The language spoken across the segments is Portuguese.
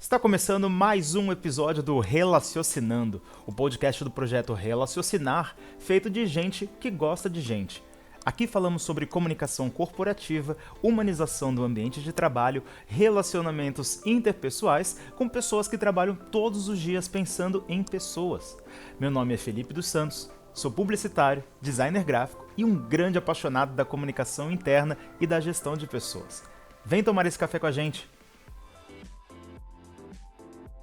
Está começando mais um episódio do Relaciocinando, o podcast do projeto Relaciocinar, feito de gente que gosta de gente. Aqui falamos sobre comunicação corporativa, humanização do ambiente de trabalho, relacionamentos interpessoais com pessoas que trabalham todos os dias pensando em pessoas. Meu nome é Felipe dos Santos, sou publicitário, designer gráfico e um grande apaixonado da comunicação interna e da gestão de pessoas. Vem tomar esse café com a gente!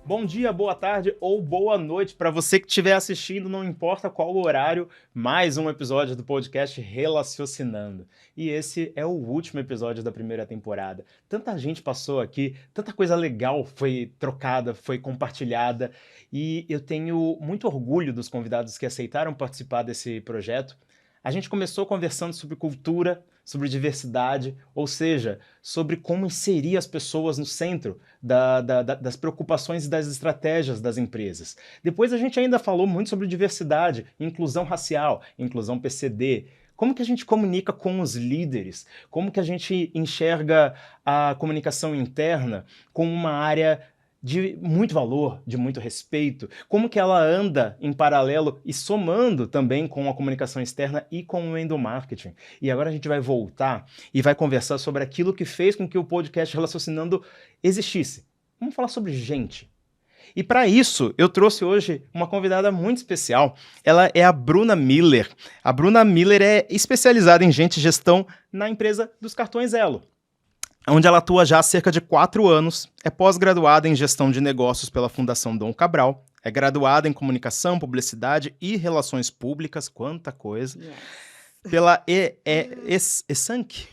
Bom dia, boa tarde ou boa noite para você que estiver assistindo, não importa qual o horário, mais um episódio do podcast Relaciocinando. E esse é o último episódio da primeira temporada. Tanta gente passou aqui, tanta coisa legal foi trocada, foi compartilhada, e eu tenho muito orgulho dos convidados que aceitaram participar desse projeto. A gente começou conversando sobre cultura, sobre diversidade, ou seja, sobre como inserir as pessoas no centro das preocupações e das estratégias das empresas. Depois a gente ainda falou muito sobre diversidade, inclusão racial, inclusão PCD, como que a gente comunica com os líderes, como que a gente enxerga a comunicação interna como uma área de muito valor, de muito respeito, como que ela anda em paralelo e somando também com a comunicação externa e com o endomarketing. E agora a gente vai voltar e vai conversar sobre aquilo que fez com que o podcast Relaciocinando existisse. Vamos falar sobre gente. E para isso, eu trouxe hoje uma convidada muito especial. Ela é a Bruna Miller. A Bruna Miller é especializada em gente e gestão na empresa dos cartões Elo, onde ela atua já há cerca de 4 anos, é pós-graduada em gestão de negócios pela Fundação Dom Cabral, é graduada em comunicação, publicidade e relações públicas, quanta coisa, pela ESANC.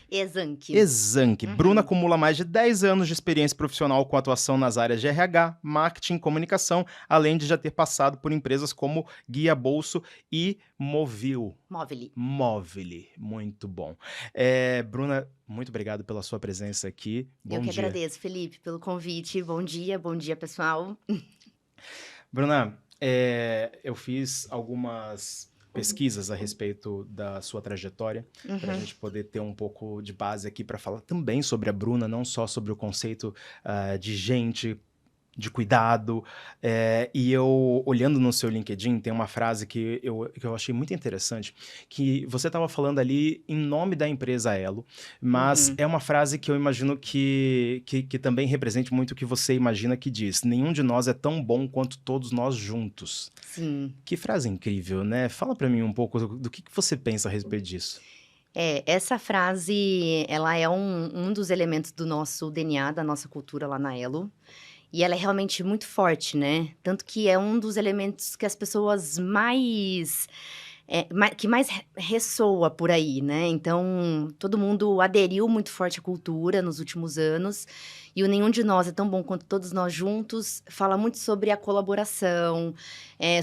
Bruna acumula mais de 10 anos de experiência profissional com atuação nas áreas de RH, marketing e comunicação, além de já ter passado por empresas como Guia Bolso e Movile, muito bom. Bruna, muito obrigado pela sua presença aqui. Eu que agradeço, Felipe, pelo convite. Bom dia, pessoal. Bruna, eu fiz algumas pesquisas a respeito da sua trajetória, para a gente poder ter um pouco de base aqui para falar também sobre a Bruna, não só sobre o conceito de gente, de cuidado, e eu, olhando no seu LinkedIn, tem uma frase que eu achei muito interessante, que você estava falando ali em nome da empresa Elo, mas é uma frase que eu imagino que também represente muito o que você imagina que diz: nenhum de nós é tão bom quanto todos nós juntos. Sim. Que frase incrível, né? Fala para mim um pouco do que você pensa a respeito disso. Essa frase, ela é um dos elementos do nosso DNA, da nossa cultura lá na Elo. E ela é realmente muito forte, né? Tanto que é um dos elementos que as pessoas que mais ressoa por aí, né? Então, todo mundo aderiu muito forte à cultura nos últimos anos. E o Nenhum de Nós é tão bom quanto todos nós juntos fala muito sobre a colaboração,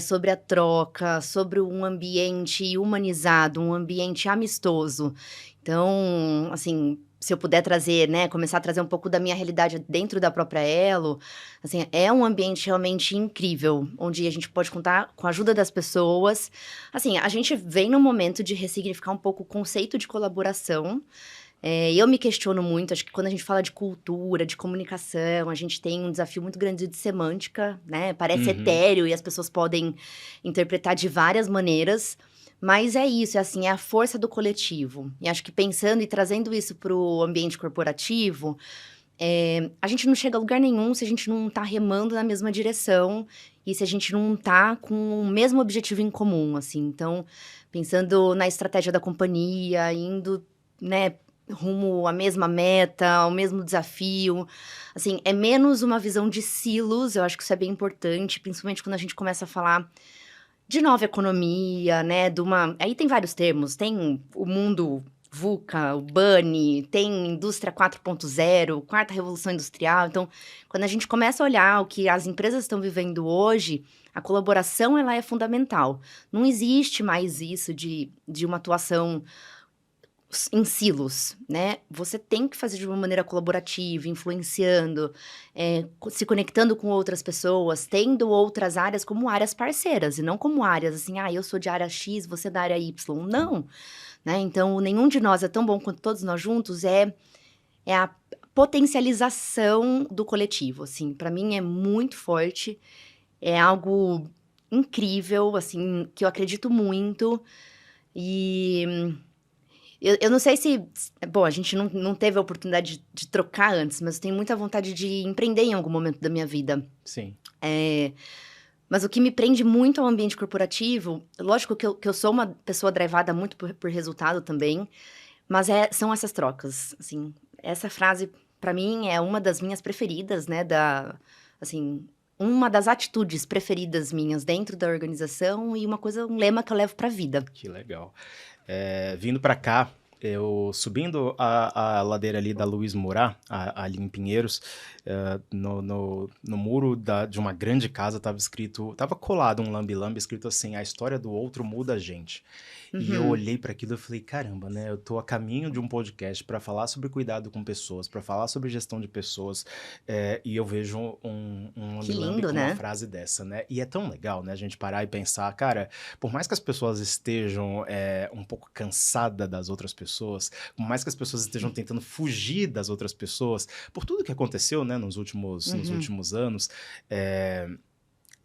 sobre a troca, sobre um ambiente humanizado, um ambiente amistoso. Então, assim, se eu puder trazer, né, começar a trazer um pouco da minha realidade dentro da própria Elo, assim, é um ambiente realmente incrível, onde a gente pode contar com a ajuda das pessoas. Assim, a gente vem num momento de ressignificar um pouco o conceito de colaboração. Eu me questiono muito, acho que quando a gente fala de cultura, de comunicação, a gente tem um desafio muito grande de semântica, né? Parece etéreo e as pessoas podem interpretar de várias maneiras. Mas é isso, é a força do coletivo. E acho que pensando e trazendo isso para o ambiente corporativo, a gente não chega a lugar nenhum se a gente não tá remando na mesma direção e se a gente não tá com o mesmo objetivo em comum, assim. Então, pensando na estratégia da companhia, indo, né, rumo à mesma meta, ao mesmo desafio. Assim, é menos uma visão de silos, eu acho que isso é bem importante, principalmente quando a gente começa a falar de nova economia, né, aí tem vários termos, tem o mundo VUCA, o BANI, tem indústria 4.0, quarta revolução industrial. Então, quando a gente começa a olhar o que as empresas estão vivendo hoje, a colaboração, ela é fundamental. Não existe mais isso de uma atuação em silos, né? Você tem que fazer de uma maneira colaborativa, influenciando, se conectando com outras pessoas, tendo outras áreas como áreas parceiras, e não como áreas assim, eu sou de área X, você é da área Y. Não, né? Então, nenhum de nós é tão bom quanto todos nós juntos, é a potencialização do coletivo, assim, para mim é muito forte, é algo incrível, assim, que eu acredito muito e eu não sei se bom, a gente não teve a oportunidade de trocar antes, mas eu tenho muita vontade de empreender em algum momento da minha vida. Sim. Mas o que me prende muito ao ambiente corporativo, lógico que eu sou uma pessoa drivada muito por resultado também, mas são essas trocas, assim. Essa frase, pra mim, é uma das minhas preferidas, né, assim, uma das atitudes preferidas minhas dentro da organização e um lema que eu levo pra vida. Que legal. Vindo para cá, eu subindo a ladeira ali da Luiz Murat, ali em Pinheiros, no muro de uma grande casa estava colado um lambe-lambe escrito assim: a história do outro muda a gente. E eu olhei para aquilo e falei, caramba, né? Eu tô a caminho de um podcast para falar sobre cuidado com pessoas, para falar sobre gestão de pessoas, e eu vejo um Que lambe-lambe lindo, com uma né? frase dessa, né? E é tão legal, né? A gente parar e pensar, cara, por mais que as pessoas estejam um pouco cansadas das outras pessoas, por mais que as pessoas estejam tentando fugir das outras pessoas, por tudo que aconteceu, né, nos últimos anos,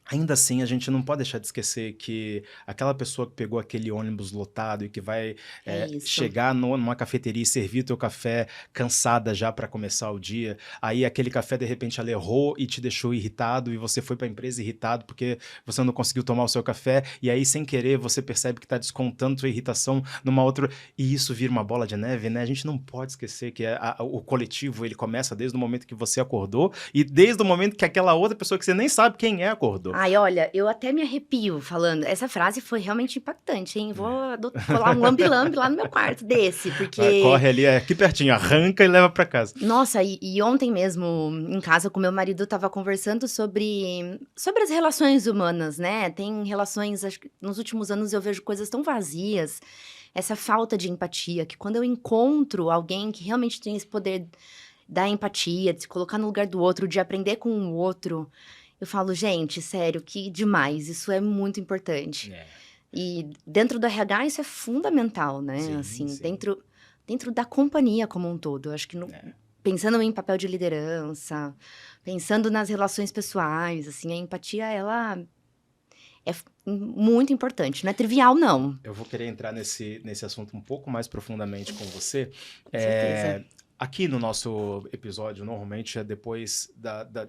ainda assim, a gente não pode deixar de esquecer que aquela pessoa que pegou aquele ônibus lotado e que vai É isso. chegar numa cafeteria e servir teu café cansada já para começar o dia, aí aquele café de repente ela errou e te deixou irritado e você foi para a empresa irritado porque você não conseguiu tomar o seu café e aí sem querer você percebe que está descontando sua irritação numa outra e isso vira uma bola de neve, né? A gente não pode esquecer que o coletivo ele começa desde o momento que você acordou e desde o momento que aquela outra pessoa que você nem sabe quem é acordou. Ai, olha, eu até me arrepio falando. Essa frase foi realmente impactante, hein? Vou colar um lambe-lambe lá no meu quarto desse, porque... Corre ali, aqui pertinho, arranca e leva pra casa. Nossa, e ontem mesmo, em casa, com meu marido, eu tava conversando sobre as relações humanas, né? Tem relações, acho que nos últimos anos eu vejo coisas tão vazias, essa falta de empatia, que quando eu encontro alguém que realmente tem esse poder da empatia, de se colocar no lugar do outro, de aprender com o outro... Eu falo, gente, sério, que demais, isso é muito importante. E dentro do RH isso é fundamental, né? Sim, assim, sim. dentro da companhia como um todo. Eu acho que pensando em papel de liderança, pensando nas relações pessoais, assim, a empatia, ela é muito importante. Não é trivial, não. Eu vou querer entrar nesse assunto um pouco mais profundamente com você. Com certeza. Aqui no nosso episódio, normalmente, depois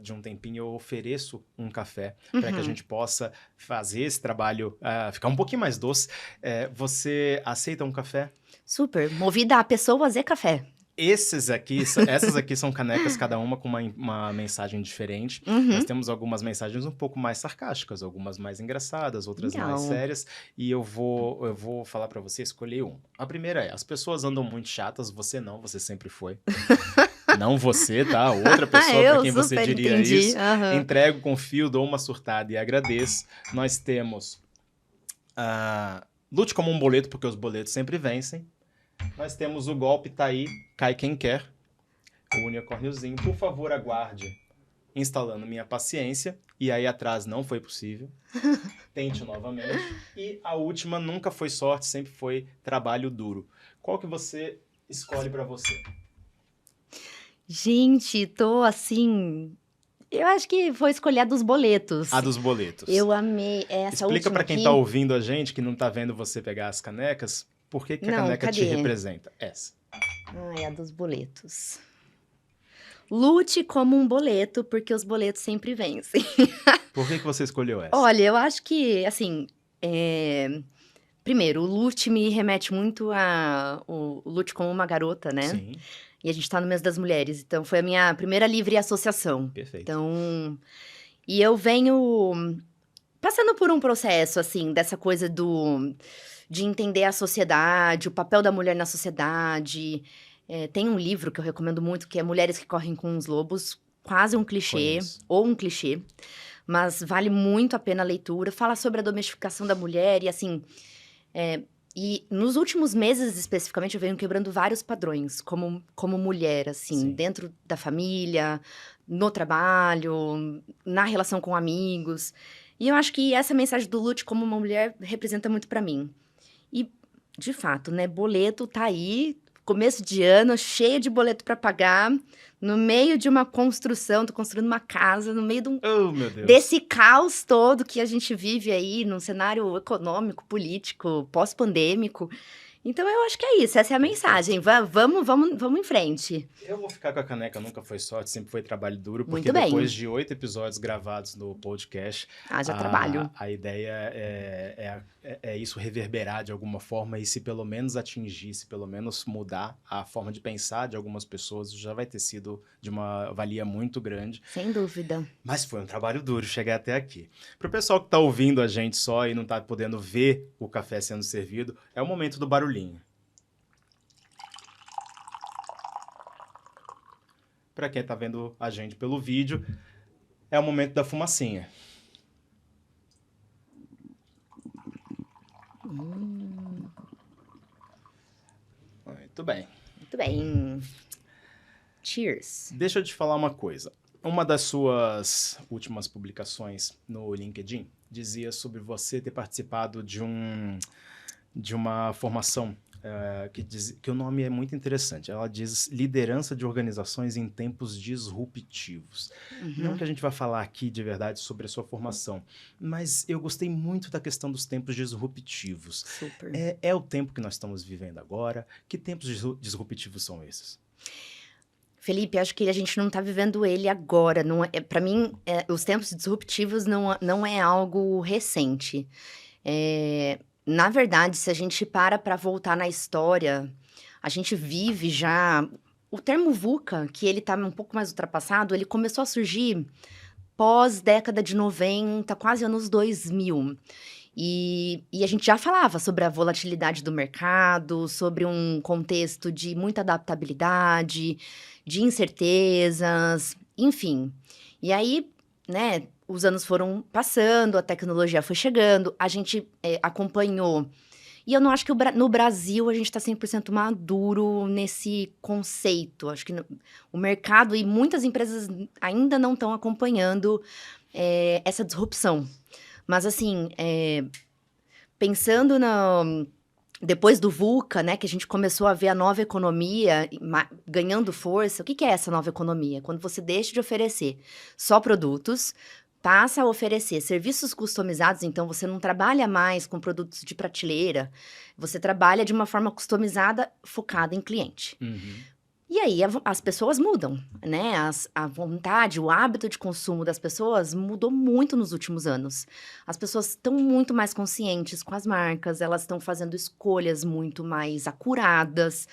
de um tempinho, eu ofereço um café para que a gente possa fazer esse trabalho ficar um pouquinho mais doce. Você aceita um café? Super. Movida a pessoas e café. Essas aqui são canecas, cada uma com uma mensagem diferente. Nós temos algumas mensagens um pouco mais sarcásticas, algumas mais engraçadas, outras mais sérias. E eu vou falar pra você escolher um. A primeira as pessoas andam muito chatas, você não, você sempre foi. Não você, tá? Outra pessoa pra quem você diria isso. Entrego, confio, dou uma surtada e agradeço. Nós temos lute como um boleto, porque os boletos sempre vencem. Nós temos o golpe tá aí, cai quem quer. O unicórniozinho, por favor, aguarde. Instalando minha paciência. E aí atrás não foi possível. Tente novamente. E a última nunca foi sorte, sempre foi trabalho duro. Qual que você escolhe pra você? Gente, tô assim... Eu acho que vou escolher a dos boletos. A dos boletos. Eu amei essa última Explica pra quem aqui. tá ouvindo a gente, que não tá vendo você pegar as canecas, por que a caneca te representa? Essa. Ai, a dos boletos. Lute como um boleto, porque os boletos sempre vencem. Por que você escolheu essa? Olha, eu acho que, assim... Primeiro, o lute me remete muito o lute como uma garota, né? Sim. E a gente tá no mês das mulheres, então foi a minha primeira livre associação. Perfeito. Então, e eu venho passando por um processo, assim, dessa coisa de entender a sociedade, o papel da mulher na sociedade. Tem um livro que eu recomendo muito, que é Mulheres que Correm com os Lobos, quase um clichê, ou um clichê, mas vale muito a pena a leitura. Fala sobre a domesticação da mulher e, assim... E nos últimos meses, especificamente, eu venho quebrando vários padrões, como mulher, assim, Sim. dentro da família, no trabalho, na relação com amigos. E eu acho que essa mensagem do lute como uma mulher representa muito pra mim. E, de fato, né, boleto tá aí, começo de ano, cheia de boleto para pagar, no meio de uma construção, tô construindo uma casa, no meio Oh, meu Deus. desse caos todo que a gente vive aí, num cenário econômico, político, pós-pandêmico. Então, eu acho que é isso, essa é a mensagem. Vamos em frente. Eu vou ficar com a caneca Nunca Foi Sorte, sempre foi trabalho duro, porque Muito bem. depois de 8 episódios gravados no podcast, Haja trabalho. a ideia é isso reverberar de alguma forma e se pelo menos atingir, se pelo menos mudar a forma de pensar de algumas pessoas, já vai ter sido de uma valia muito grande. Sem dúvida. Mas foi um trabalho duro chegar até aqui. Para o pessoal que está ouvindo a gente só e não está podendo ver o café sendo servido, é o momento do barulhinho. Para quem está vendo a gente pelo vídeo, é o momento da fumacinha. Muito bem. Muito bem. Cheers. Deixa eu te falar uma coisa. Uma das suas últimas publicações no LinkedIn dizia sobre você ter participado de uma formação que o nome é muito interessante. Ela diz liderança de organizações em tempos disruptivos. Não que a gente vai falar aqui de verdade sobre a sua formação, mas eu gostei muito da questão dos tempos disruptivos. Super. É o tempo que nós estamos vivendo agora. Que tempos disruptivos são esses? Felipe, acho que a gente não está vivendo ele agora. Para mim, os tempos disruptivos não é algo recente. Na verdade, se a gente para voltar na história, a gente vive já... O termo VUCA, que ele está um pouco mais ultrapassado, ele começou a surgir pós-década de 90, quase anos 2000. E a gente já falava sobre a volatilidade do mercado, sobre um contexto de muita adaptabilidade, de incertezas, enfim. E aí, né, os anos foram passando, a tecnologia foi chegando, a gente acompanhou. E eu não acho que no Brasil a gente está 100% maduro nesse conceito. Acho que o mercado e muitas empresas ainda não estão acompanhando essa disrupção. Mas, assim, pensando depois do VUCA, né, que a gente começou a ver a nova economia ganhando força, o que é essa nova economia? Quando você deixa de oferecer só produtos, passa a oferecer serviços customizados, então você não trabalha mais com produtos de prateleira, você trabalha de uma forma customizada, focada em cliente. E aí as pessoas mudam, né? A vontade, o hábito de consumo das pessoas mudou muito nos últimos anos. As pessoas estão muito mais conscientes com as marcas, elas estão fazendo escolhas muito mais acuradas,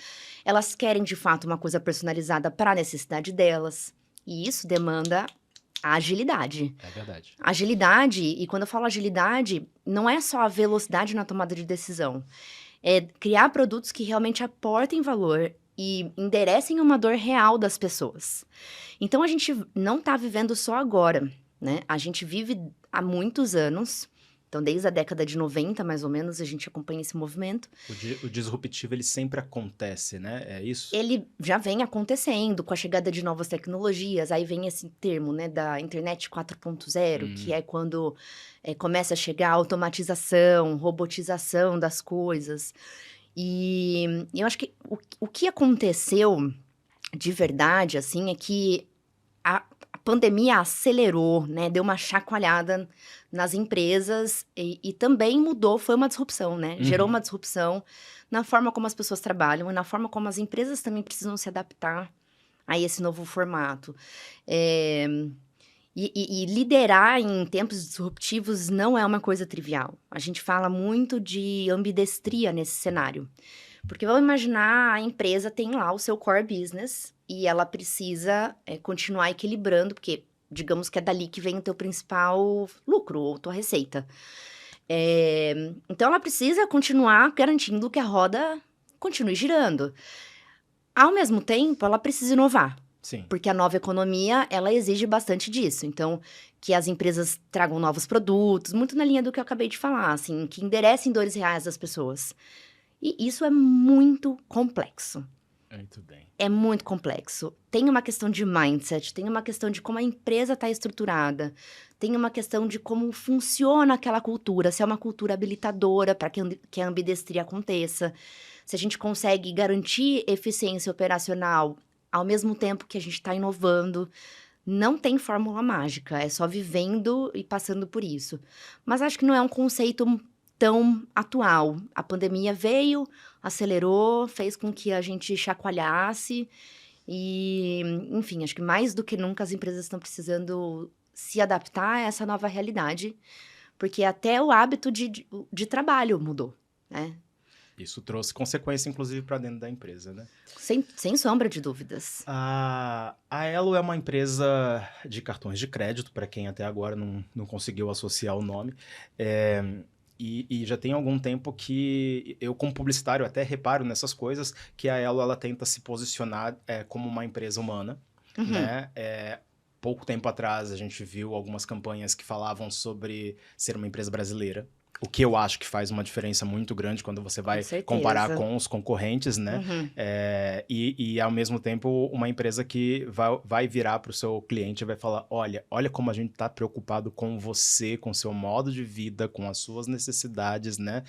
elas querem de fato uma coisa personalizada para a necessidade delas. E isso demanda a agilidade. É verdade. Agilidade, e quando eu falo agilidade, não é só a velocidade na tomada de decisão. É criar produtos que realmente aportem valor e enderecem uma dor real das pessoas. Então, a gente não está vivendo só agora, né? A gente vive há muitos anos. Então, desde a década de 90, mais ou menos, a gente acompanha esse movimento. O disruptivo, ele sempre acontece, né? É isso? Ele já vem acontecendo com a chegada de novas tecnologias. Aí vem esse termo, né, da internet 4.0, que é quando começa a chegar a automatização, robotização das coisas. E eu acho que o que aconteceu de verdade, assim, é que a pandemia acelerou, né? Deu uma chacoalhada nas empresas e também mudou, foi uma disrupção, né? Gerou uma disrupção na forma como as pessoas trabalham e na forma como as empresas também precisam se adaptar a esse novo formato. E liderar em tempos disruptivos não é uma coisa trivial. A gente fala muito de ambidestria nesse cenário. Porque vamos imaginar, a empresa tem lá o seu core business e ela precisa continuar equilibrando, porque digamos que é dali que vem o teu principal lucro ou tua receita. Então, ela precisa continuar garantindo que a roda continue girando. Ao mesmo tempo, ela precisa inovar. Sim. Porque a nova economia, ela exige bastante disso. Então, que as empresas tragam novos produtos, muito na linha do que eu acabei de falar, assim, que enderecem dores reais das pessoas. E isso é muito complexo. Muito bem. É muito complexo. Tem uma questão de mindset, tem uma questão de como a empresa está estruturada, tem uma questão de como funciona aquela cultura, se é uma cultura habilitadora para que a ambidestria aconteça, se a gente consegue garantir eficiência operacional ao mesmo tempo que a gente está inovando, não tem fórmula mágica, é só vivendo e passando por isso. Mas acho que não é um conceito tão atual. A pandemia veio, acelerou, fez com que a gente chacoalhasse e, enfim, acho que mais do que nunca as empresas estão precisando se adaptar a essa nova realidade, porque até o hábito de trabalho mudou, né? Isso trouxe consequência, inclusive, para dentro da empresa, né? Sem sombra de dúvidas. A Elo é uma empresa de cartões de crédito, para quem até agora não conseguiu associar o nome. E já tem algum tempo que eu, como publicitário, até reparo nessas coisas, que a Elo ela tenta se posicionar como uma empresa humana, né? Pouco tempo atrás, a gente viu algumas campanhas que falavam sobre ser uma empresa brasileira. O que eu acho que faz uma diferença muito grande quando você vai comparar com os concorrentes, né? E ao mesmo tempo, uma empresa que vai virar para o seu cliente e vai falar, olha como a gente está preocupado com você, com o seu modo de vida, com as suas necessidades, né?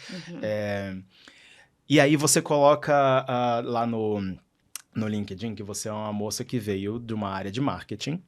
E aí você coloca lá no LinkedIn que você é uma moça que veio de uma área de marketing,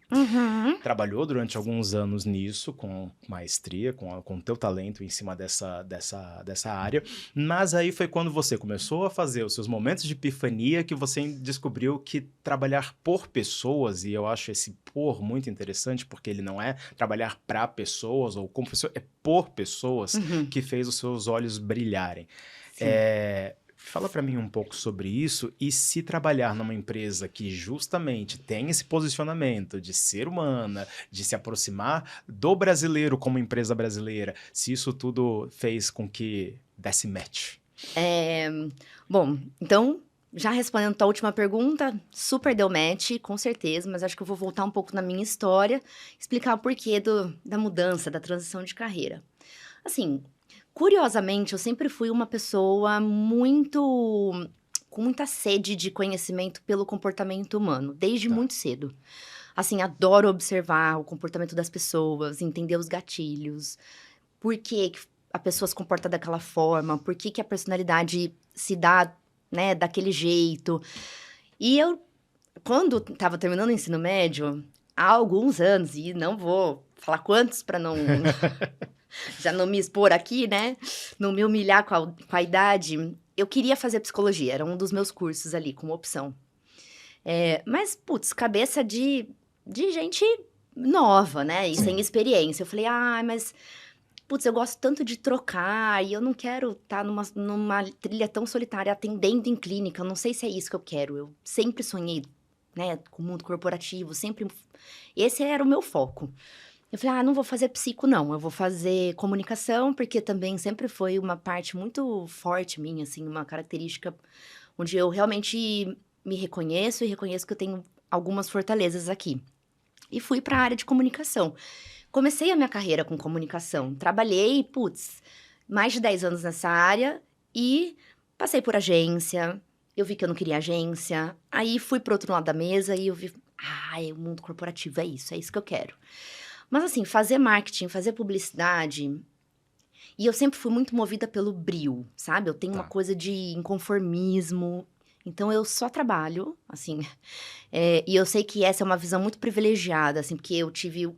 trabalhou durante alguns anos nisso, com maestria, com teu talento em cima dessa área, mas aí foi quando você começou a fazer os seus momentos de epifania que você descobriu que trabalhar por pessoas, e eu acho esse por muito interessante, porque ele não é trabalhar para pessoas ou com pessoas, é por pessoas que fez os seus olhos brilharem. Fala para mim um pouco sobre isso e se trabalhar numa empresa que justamente tem esse posicionamento de ser humana, de se aproximar do brasileiro como empresa brasileira, se isso tudo fez com que desse match. Bom, então, já respondendo a tua última pergunta, super deu match, com certeza, mas acho que eu vou voltar um pouco na minha história, explicar o porquê da mudança, da transição de carreira. Assim, curiosamente, eu sempre fui uma pessoa com muita sede de conhecimento pelo comportamento humano, desde muito cedo. Assim, adoro observar o comportamento das pessoas, entender os gatilhos, por que a pessoa se comporta daquela forma, por que a personalidade se dá, né, daquele jeito. E eu, quando estava terminando o ensino médio, há alguns anos, e não vou falar quantos para não... já não me expor aqui, né? Não me humilhar com a idade. Eu queria fazer psicologia, era um dos meus cursos ali, como opção. Mas, putz, cabeça de gente nova, né? E sem experiência. Eu falei, mas... Putz, eu gosto tanto de trocar e eu não quero estar numa trilha tão solitária atendendo em clínica. Eu não sei se é isso que eu quero. Eu sempre sonhei, né, com o mundo corporativo, sempre... Esse era o meu foco. Eu falei, não vou fazer psico, não. Eu vou fazer comunicação, porque também sempre foi uma parte muito forte minha, assim, uma característica onde eu realmente me reconheço e reconheço que eu tenho algumas fortalezas aqui. E fui para a área de comunicação. Comecei a minha carreira com comunicação. Trabalhei, mais de 10 anos nessa área e passei por agência. Eu vi que eu não queria agência. Aí fui pro outro lado da mesa e eu vi, o mundo corporativo é isso que eu quero. Mas assim, fazer marketing, fazer publicidade... E eu sempre fui muito movida pelo brio, sabe? Eu tenho uma coisa de inconformismo. Então, eu só trabalho, assim... e eu sei que essa é uma visão muito privilegiada, assim... Porque eu tive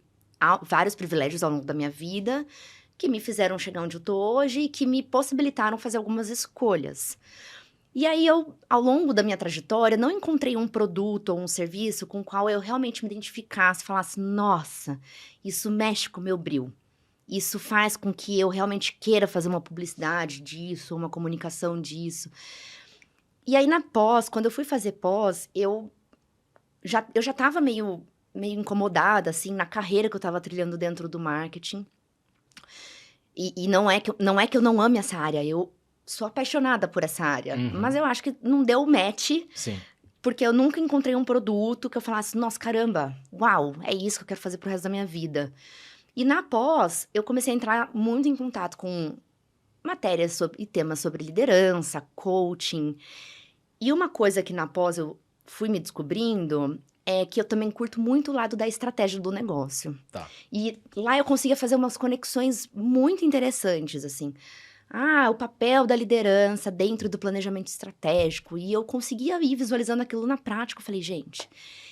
vários privilégios ao longo da minha vida... Que me fizeram chegar onde eu tô hoje... E que me possibilitaram fazer algumas escolhas. E aí, eu, ao longo da minha trajetória, não encontrei um produto ou um serviço com o qual eu realmente me identificasse, falasse, nossa, isso mexe com o meu brio. Isso faz com que eu realmente queira fazer uma publicidade disso, uma comunicação disso. E aí, na pós, quando eu fui fazer pós, eu já estava meio incomodada, assim, na carreira que eu estava trilhando dentro do marketing. E não é que eu não ame essa área, eu sou apaixonada por essa área, mas eu acho que não deu match, porque eu nunca encontrei um produto que eu falasse, nossa, caramba, uau, é isso que eu quero fazer pro resto da minha vida. E na pós, eu comecei a entrar muito em contato com matérias e temas sobre liderança, coaching. E uma coisa que na pós eu fui me descobrindo é que eu também curto muito o lado da estratégia do negócio. E lá eu conseguia fazer umas conexões muito interessantes, assim. o papel da liderança dentro do planejamento estratégico. E eu conseguia ir visualizando aquilo na prática. Eu falei, gente...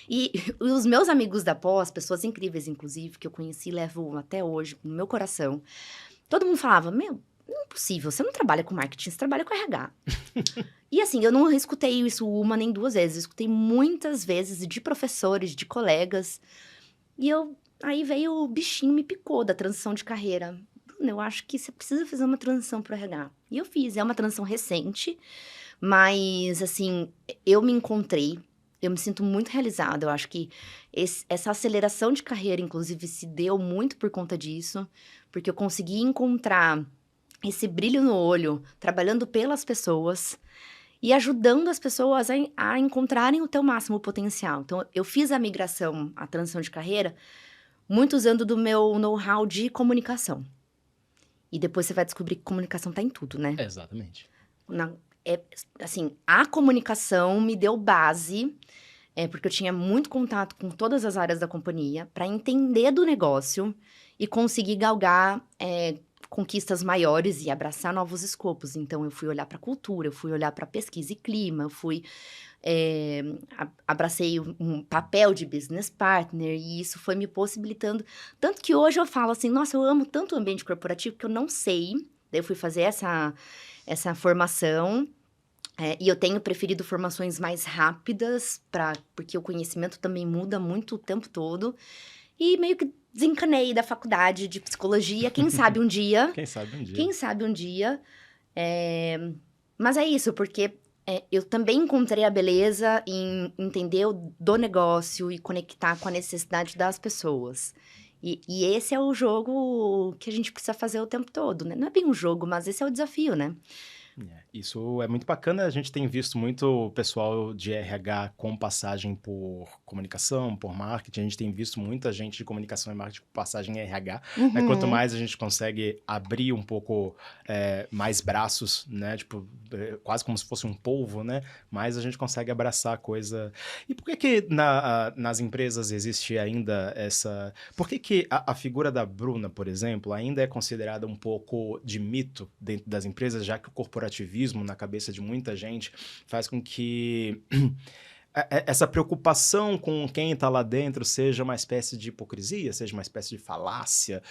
E os meus amigos da pós, pessoas incríveis, inclusive, que eu conheci e levo até hoje no meu coração, todo mundo falava, não é possível, você não trabalha com marketing, você trabalha com RH. E assim, eu não escutei isso uma nem duas vezes, eu escutei muitas vezes de professores, de colegas. E aí veio o bichinho, me picou da transição de carreira. Bruna, eu acho que você precisa fazer uma transição para o RH. E eu fiz, é uma transição recente, mas assim, eu me encontrei. Eu me sinto muito realizada, eu acho que essa aceleração de carreira, inclusive, se deu muito por conta disso, porque eu consegui encontrar esse brilho no olho, trabalhando pelas pessoas e ajudando as pessoas a encontrarem o teu máximo potencial. Então, eu fiz a migração, a transição de carreira, muito usando do meu know-how de comunicação. E depois você vai descobrir que comunicação tá em tudo, né? Exatamente. Assim, a comunicação me deu base, porque eu tinha muito contato com todas as áreas da companhia, para entender do negócio e conseguir galgar conquistas maiores e abraçar novos escopos. Então, eu fui olhar para a cultura, eu fui olhar para pesquisa e clima, eu fui... abracei um papel de business partner e isso foi me possibilitando. Tanto que hoje eu falo assim, nossa, eu amo tanto o ambiente corporativo que eu não sei. Daí eu fui fazer essa formação. E eu tenho preferido formações mais rápidas, porque o conhecimento também muda muito o tempo todo. E meio que desencanei da faculdade de psicologia, quem sabe um dia. Quem sabe um dia. Quem sabe um dia. Mas é isso, porque eu também encontrei a beleza em entender do negócio e conectar com a necessidade das pessoas. E esse é o jogo que a gente precisa fazer o tempo todo, né? Não é bem um jogo, mas esse é o desafio, né? Isso é muito bacana, a gente tem visto muito pessoal de RH com passagem por comunicação, por marketing, a gente tem visto muita gente de comunicação e marketing com passagem em RH, né? Quanto mais a gente consegue abrir um pouco mais braços, né? Tipo, quase como se fosse um polvo, né? Mais a gente consegue abraçar a coisa. E por que nas empresas existe ainda essa... Por que a figura da Bruna, por exemplo, ainda é considerada um pouco de mito dentro das empresas, já que o corporativismo na cabeça de muita gente faz com que essa preocupação com quem está lá dentro seja uma espécie de hipocrisia, seja uma espécie de falácia,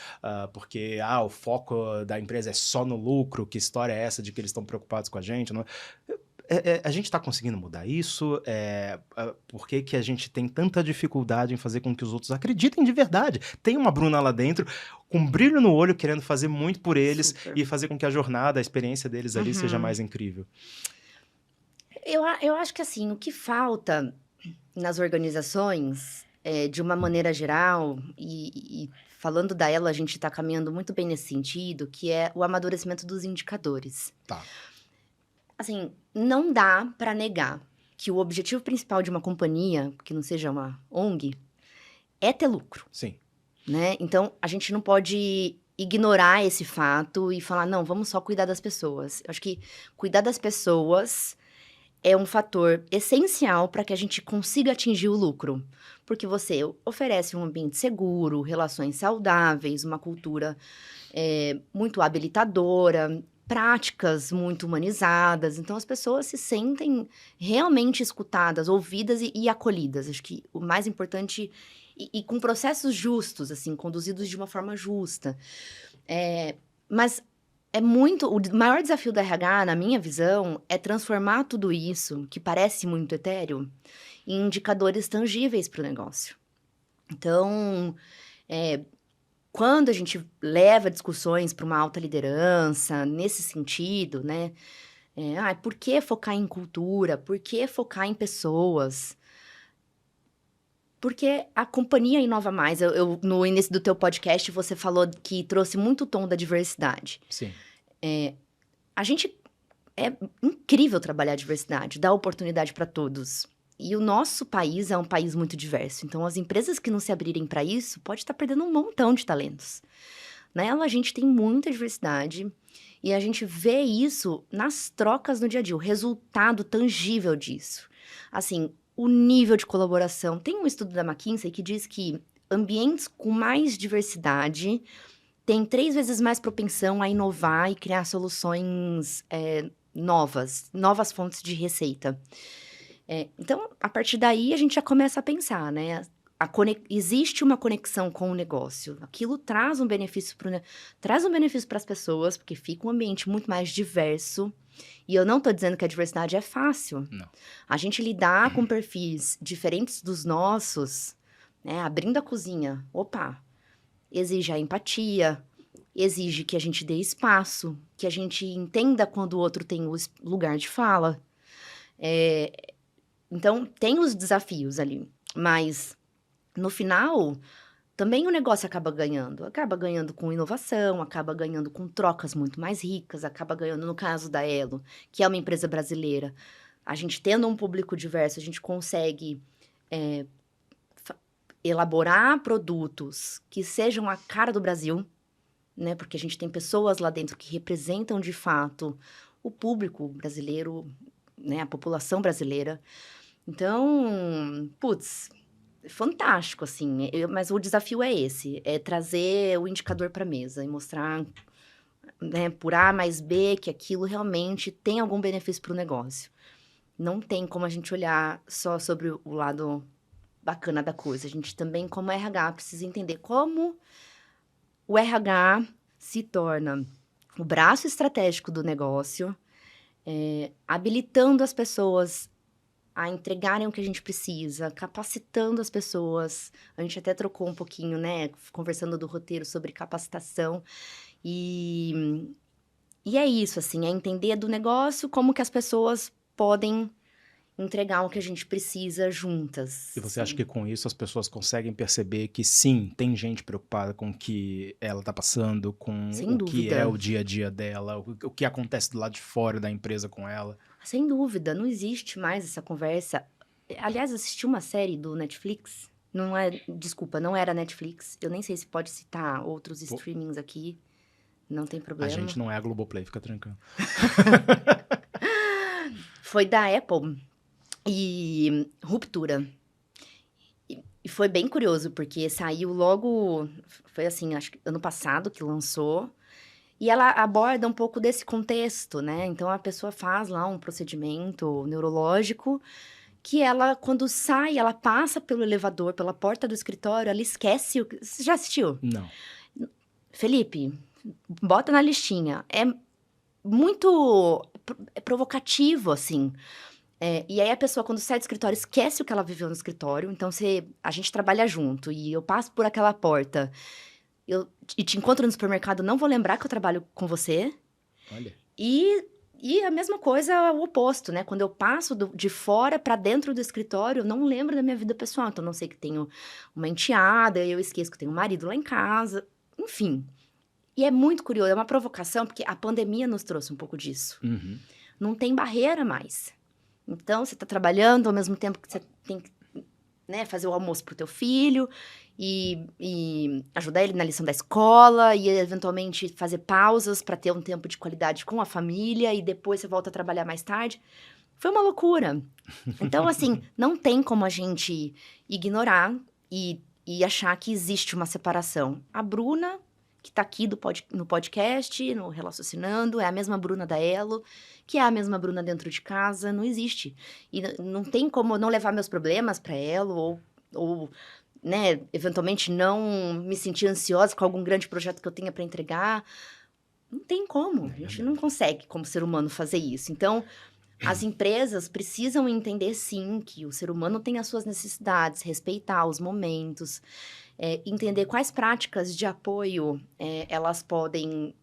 porque o foco da empresa é só no lucro, que história é essa de que eles estão preocupados com a gente? Não... A gente está conseguindo mudar isso? Por que a gente tem tanta dificuldade em fazer com que os outros acreditem de verdade? Tem uma Bruna lá dentro, com brilho no olho, querendo fazer muito por eles. Super. E fazer com que a jornada, a experiência deles ali seja mais incrível. Eu acho que, assim, o que falta nas organizações, de uma maneira geral, e falando da Elo, a gente está caminhando muito bem nesse sentido, que é o amadurecimento dos indicadores. Tá. Assim, não dá para negar que o objetivo principal de uma companhia, que não seja uma ONG, é ter lucro. Sim. Né? Então, a gente não pode ignorar esse fato e falar, não, vamos só cuidar das pessoas. Eu acho que cuidar das pessoas é um fator essencial para que a gente consiga atingir o lucro. Porque você oferece um ambiente seguro, relações saudáveis, uma cultura muito habilitadora, práticas muito humanizadas. Então, as pessoas se sentem realmente escutadas, ouvidas e acolhidas. Acho que o mais importante... E com processos justos, assim, conduzidos de uma forma justa. Mas o maior desafio da RH, na minha visão, é transformar tudo isso, que parece muito etéreo, em indicadores tangíveis para o negócio. Então, quando a gente leva discussões para uma alta liderança, nesse sentido, né? Por que focar em cultura? Por que focar em pessoas? Porque a companhia inova mais. No início do teu podcast, você falou que trouxe muito o tom da diversidade. Sim. A gente... É incrível trabalhar a diversidade, dar oportunidade para todos. E o nosso país é um país muito diverso. Então, as empresas que não se abrirem para isso, pode estar perdendo um montão de talentos. Nela, a gente tem muita diversidade. E a gente vê isso nas trocas no dia a dia. O resultado tangível disso. Assim... O nível de colaboração. Tem um estudo da McKinsey que diz que ambientes com mais diversidade tem 3 vezes mais propensão a inovar e criar soluções novas fontes de receita. Então, a partir daí, a gente já começa a pensar, né? Existe uma conexão com o negócio. Aquilo traz um benefício para as pessoas, porque fica um ambiente muito mais diverso. E eu não estou dizendo que a diversidade é fácil. Não. A gente lidar com perfis diferentes dos nossos, né? Abrindo a cozinha, opa, exige a empatia, exige que a gente dê espaço, que a gente entenda quando o outro tem o lugar de fala. Então, tem os desafios ali, mas no final, também o negócio acaba ganhando com inovação, acaba ganhando com trocas muito mais ricas, acaba ganhando, no caso da Elo, que é uma empresa brasileira, a gente tendo um público diverso, a gente consegue elaborar produtos que sejam a cara do Brasil, né? Porque a gente tem pessoas lá dentro que representam de fato o público brasileiro, né? A população brasileira. Então, putz, fantástico, assim. Mas o desafio é esse, é trazer o indicador para a mesa e mostrar, né, por A mais B, que aquilo realmente tem algum benefício para o negócio. Não tem como a gente olhar só sobre o lado bacana da coisa. A gente também, como RH, precisa entender como o RH se torna o braço estratégico do negócio, habilitando as pessoas a entregarem o que a gente precisa, capacitando as pessoas. A gente até trocou um pouquinho, né, conversando do roteiro sobre capacitação. E é isso, assim, é entender do negócio como que as pessoas podem entregar o que a gente precisa juntas. E você acha que com isso as pessoas conseguem perceber que sim, tem gente preocupada com o que ela tá passando, com Sem o que é dúvida. o dia a dia dela, o que acontece do lado de fora da empresa com ela? Sem dúvida, não existe mais essa conversa. Aliás, eu assisti uma série do Netflix, desculpa, não era Netflix, eu nem sei se pode citar outros streamings aqui, não tem A problema. gente não é a Globoplay, fica tranquilo. Foi da Apple e Ruptura. E foi bem curioso, porque saiu logo, foi assim, acho que ano passado que lançou, e ela aborda um pouco desse contexto, né? Então, a pessoa faz lá um procedimento neurológico, que ela, quando sai, ela passa pelo elevador, pela porta do escritório, ela esquece o... Você já assistiu? Não. Felipe, bota na listinha. É muito provocativo, assim. E aí, a pessoa, quando sai do escritório, esquece o que ela viveu no escritório. Então, a gente trabalha junto e eu passo por aquela porta... e te encontro no supermercado, não vou lembrar que eu trabalho com você. Olha. E a mesma coisa, o oposto, né? Quando eu passo de fora para dentro do escritório, eu não lembro da minha vida pessoal. Então, não sei que tenho uma enteada, eu esqueço que tenho um marido lá em casa. Enfim. E é muito curioso, é uma provocação, porque a pandemia nos trouxe um pouco disso. Uhum. Não tem barreira mais. Então, você está trabalhando ao mesmo tempo que você tem que, né, fazer o almoço pro teu filho e ajudar ele na lição da escola e eventualmente fazer pausas para ter um tempo de qualidade com a família e depois você volta a trabalhar mais tarde. Foi uma loucura. Então, assim, não tem como a gente ignorar e achar que existe uma separação. A Bruna, que tá aqui no podcast, no Relaciocinando, é a mesma Bruna da Elo, que é a mesma Bruna dentro de casa, não existe. E não tem como não levar meus problemas para Elo ou né, eventualmente não me sentir ansiosa com algum grande projeto que eu tenha para entregar. Não tem como, a gente não consegue, como ser humano, fazer isso. Então, as empresas precisam entender, sim, que o ser humano tem as suas necessidades, respeitar os momentos, entender quais práticas de apoio elas podem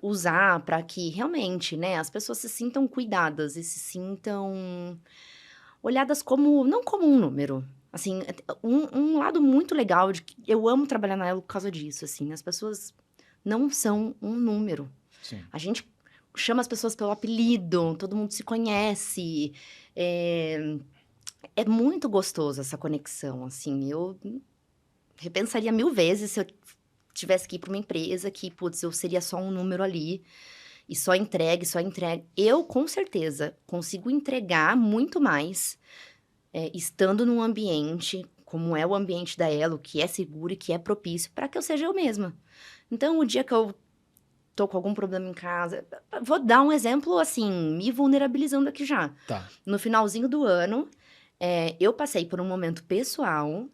usar para que realmente, né, as pessoas se sintam cuidadas e se sintam olhadas como, não como um número. Assim, um lado muito legal de que eu amo trabalhar na Elo por causa disso, assim. As pessoas não são um número. Sim. A gente chama as pessoas pelo apelido, todo mundo se conhece. É muito gostoso essa conexão, assim. Eu repensaria 1000 vezes se eu tivesse que ir para uma empresa que, putz, eu seria só um número ali. E só entregue. Eu, com certeza, consigo entregar muito mais estando num ambiente como é o ambiente da Elo, que é seguro e que é propício para que eu seja eu mesma. Então, o dia que eu tô com algum problema em casa... Vou dar um exemplo, assim, me vulnerabilizando aqui já. Tá. No finalzinho do ano, eu passei por um momento pessoal,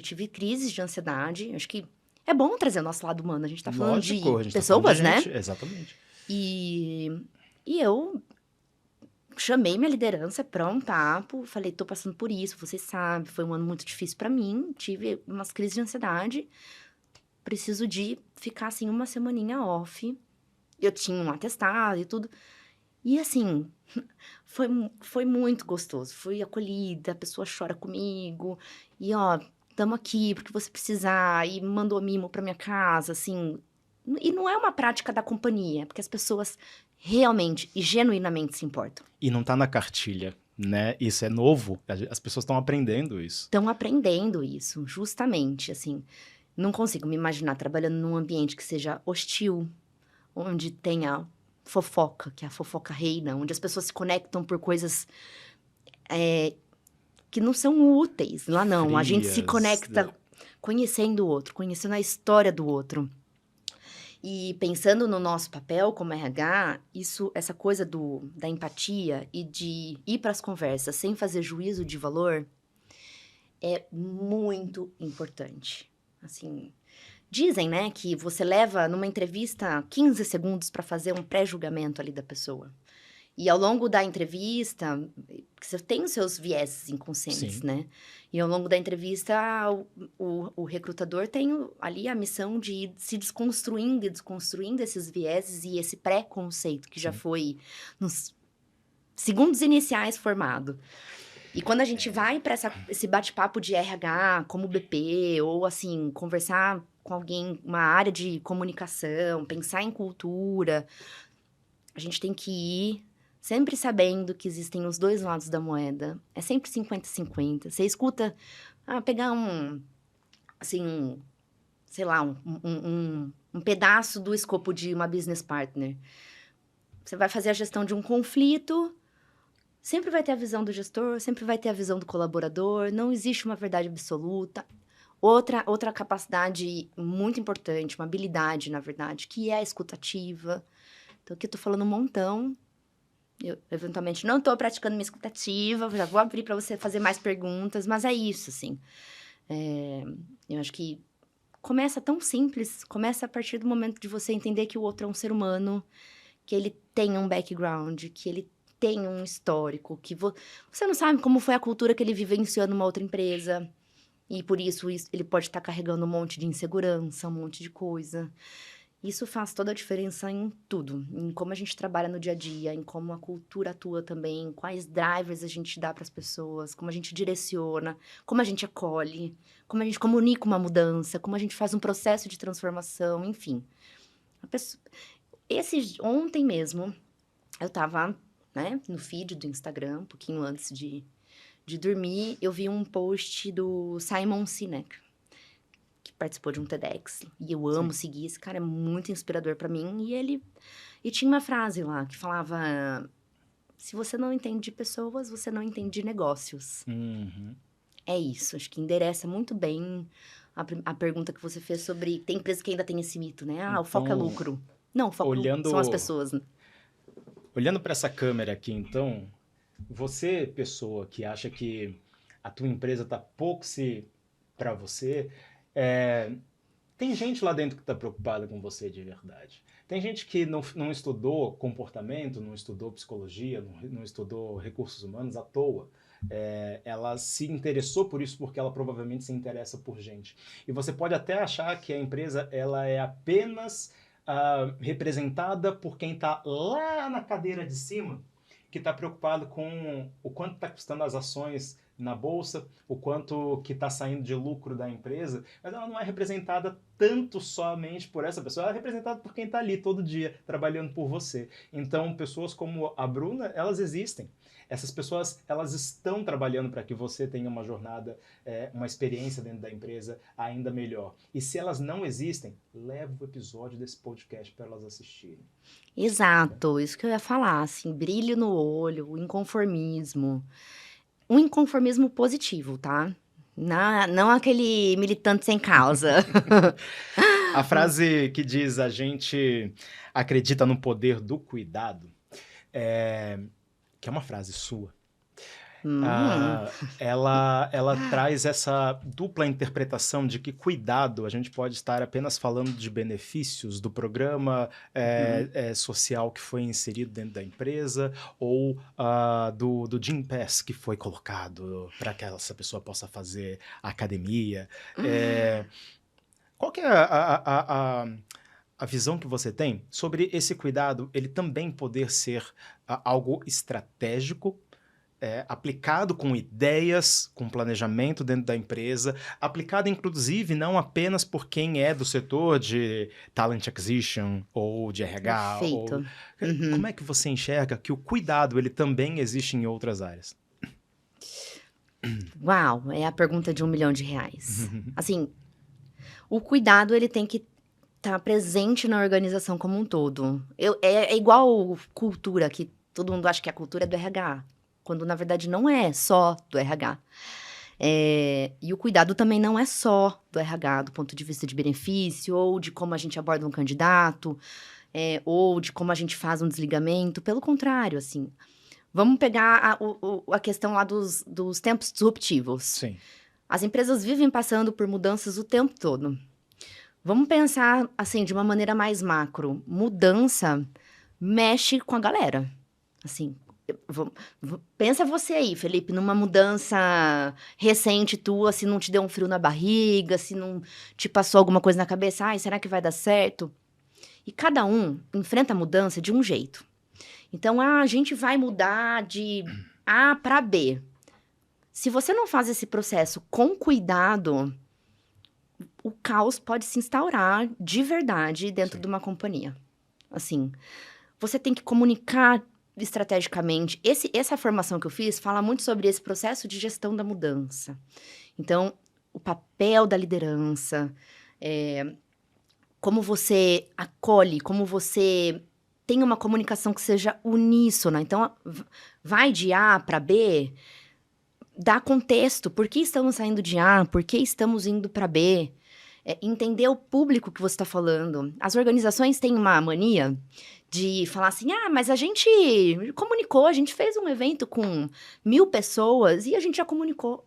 tive crises de ansiedade. Acho que é bom trazer o nosso lado humano. A gente tá falando Lógico, a de gente tá falando de pessoas, né? gente, exatamente. E eu chamei minha liderança pra um papo, falei, tô passando por isso, você sabe, foi um ano muito difícil pra mim, tive umas crises de ansiedade, preciso de ficar, assim, uma semaninha off. Eu tinha um atestado e tudo. E, assim, foi muito gostoso. Fui acolhida, a pessoa chora comigo. E, ó, tamo aqui porque você precisar. E mandou mimo pra minha casa, assim. E não é uma prática da companhia, porque as pessoas realmente e genuinamente se importam. E não tá na cartilha, né? Isso é novo, as pessoas estão aprendendo isso. Estão aprendendo isso, justamente, assim. Não consigo me imaginar trabalhando num ambiente que seja hostil, onde tenha fofoca, que a fofoca reina, onde as pessoas se conectam por coisas que não são úteis. Lá não, a gente se Frias, conecta conhecendo o outro, conhecendo a história do outro. E pensando no nosso papel como RH, essa coisa da empatia e de ir para as conversas sem fazer juízo de valor é muito importante. Assim, dizem, né, que você leva numa entrevista 15 segundos para fazer um pré-julgamento ali da pessoa. E ao longo da entrevista, você tem os seus vieses inconscientes, Sim. né? E ao longo da entrevista, o recrutador tem ali a missão de ir se desconstruindo e desconstruindo esses vieses e esse pré-conceito que já Sim. foi nos segundos iniciais formado. E quando a gente vai para esse bate-papo de RH, como BP, ou assim, conversar com alguém, uma área de comunicação, pensar em cultura, a gente tem que ir sempre sabendo que existem os dois lados da moeda. É sempre 50-50. Você escuta, pegar sei lá, um pedaço do escopo de uma business partner. Você vai fazer a gestão de um conflito, sempre vai ter a visão do gestor, sempre vai ter a visão do colaborador, não existe uma verdade absoluta. Outra capacidade muito importante, uma habilidade, na verdade, que é a escutativa. Então, aqui eu tô falando um montão. Eu, eventualmente, não tô praticando minha escutativa, já vou abrir para você fazer mais perguntas, mas é isso, assim. Eu acho que começa tão simples, começa a partir do momento de você entender que o outro é um ser humano, que ele tem um background, que ele tem um histórico, que você não sabe como foi a cultura que ele vivenciou numa outra empresa, e por isso ele pode estar carregando um monte de insegurança, um monte de coisa. Isso faz toda a diferença em tudo, em como a gente trabalha no dia a dia, em como a cultura atua também, quais drivers a gente dá para as pessoas, como a gente direciona, como a gente acolhe, como a gente comunica uma mudança, como a gente faz um processo de transformação, enfim. Ontem mesmo, eu estava, né, no feed do Instagram, um pouquinho antes de dormir, eu vi um post do Simon Sinek, que participou de um TEDx, e eu amo seguir, esse cara é muito inspirador pra mim, e tinha uma frase lá que falava, se você não entende de pessoas, você não entende de negócios. Uhum. É isso, acho que endereça muito bem a pergunta que você fez sobre, tem empresa que ainda tem esse mito, né? O foco é lucro. Não, o foco são as pessoas. Olhando para essa câmera aqui, então, você, pessoa que acha que a tua empresa tá pouco para você, tem gente lá dentro que está preocupada com você de verdade. Tem gente que não estudou comportamento, não estudou psicologia, não estudou recursos humanos à toa. Ela se interessou por isso porque ela provavelmente se interessa por gente. E você pode até achar que a empresa ela é apenas representada por quem está lá na cadeira de cima, que está preocupado com o quanto está custando as ações na bolsa, o quanto que está saindo de lucro da empresa, mas ela não é representada tanto somente por essa pessoa, ela é representada por quem está ali todo dia, trabalhando por você. Então, pessoas como a Bruna, elas existem. Essas pessoas, elas estão trabalhando para que você tenha uma jornada, uma experiência dentro da empresa ainda melhor. E se elas não existem, leva o episódio desse podcast para elas assistirem. Exato, isso que eu ia falar, assim, brilho no olho, o inconformismo. Um inconformismo positivo, tá? Não aquele militante sem causa. A frase que diz a gente acredita no poder do cuidado, que é uma frase sua, Hum, ela traz essa dupla interpretação de que cuidado, a gente pode estar apenas falando de benefícios do programa uhum. social que foi inserido dentro da empresa ou do Gym Pass que foi colocado para que essa pessoa possa fazer academia. É, qual que é a visão que você tem sobre esse cuidado, ele também poder ser algo estratégico, aplicado com ideias, com planejamento dentro da empresa, aplicado inclusive não apenas por quem é do setor de talent acquisition ou de RH, ou Perfeito. Uhum. como é que você enxerga que o cuidado ele também existe em outras áreas? Uau, é a pergunta de R$ 1 milhão. Assim, o cuidado ele tem que estar presente na organização como um todo. É igual cultura, que todo mundo acha que a cultura é do RH, quando na verdade não é só do RH. E o cuidado também não é só do RH, do ponto de vista de benefício, ou de como a gente aborda um candidato, ou de como a gente faz um desligamento. Pelo contrário, assim, vamos pegar a questão lá dos tempos disruptivos. Sim. As empresas vivem passando por mudanças o tempo todo. Vamos pensar, assim, de uma maneira mais macro. Mudança mexe com a galera. Assim, pensa você aí, Felipe, numa mudança recente tua, se não te deu um frio na barriga, se não te passou alguma coisa na cabeça, ai, será que vai dar certo? E cada um enfrenta a mudança de um jeito. Então, a gente vai mudar de A para B. Se você não faz esse processo com cuidado, o caos pode se instaurar de verdade dentro Sim. de uma companhia. Assim, você tem que comunicar estrategicamente. Essa formação que eu fiz fala muito sobre esse processo de gestão da mudança. Então, o papel da liderança, como você acolhe, como você tem uma comunicação que seja uníssona. Então, vai de A para B, dá contexto. Por que estamos saindo de A? Por que estamos indo para B? Entender o público que você está falando. As organizações têm uma mania de falar assim, mas a gente comunicou, a gente fez um evento com 1.000 pessoas e a gente já comunicou.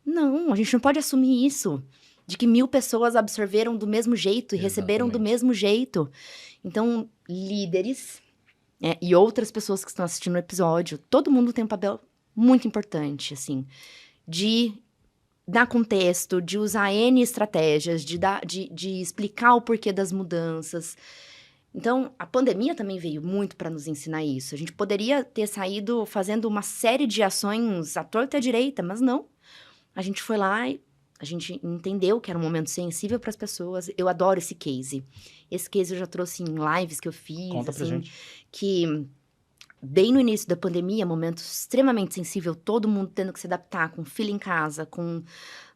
Não, a gente não pode assumir isso, de que 1.000 pessoas absorveram do mesmo jeito e receberam do Exatamente. mesmo jeito. Então, líderes e outras pessoas que estão assistindo o episódio, todo mundo tem um papel muito importante, assim, de dar contexto, de usar N estratégias, de explicar o porquê das mudanças. Então, a pandemia também veio muito para nos ensinar isso. A gente poderia ter saído fazendo uma série de ações à torta e à direita, mas não. A gente foi lá e a gente entendeu que era um momento sensível para as pessoas. Eu adoro esse case. Esse case eu já trouxe em lives que eu fiz, Conta pra assim, gente. que bem no início da pandemia, momento extremamente sensível, todo mundo tendo que se adaptar, com filho em casa, com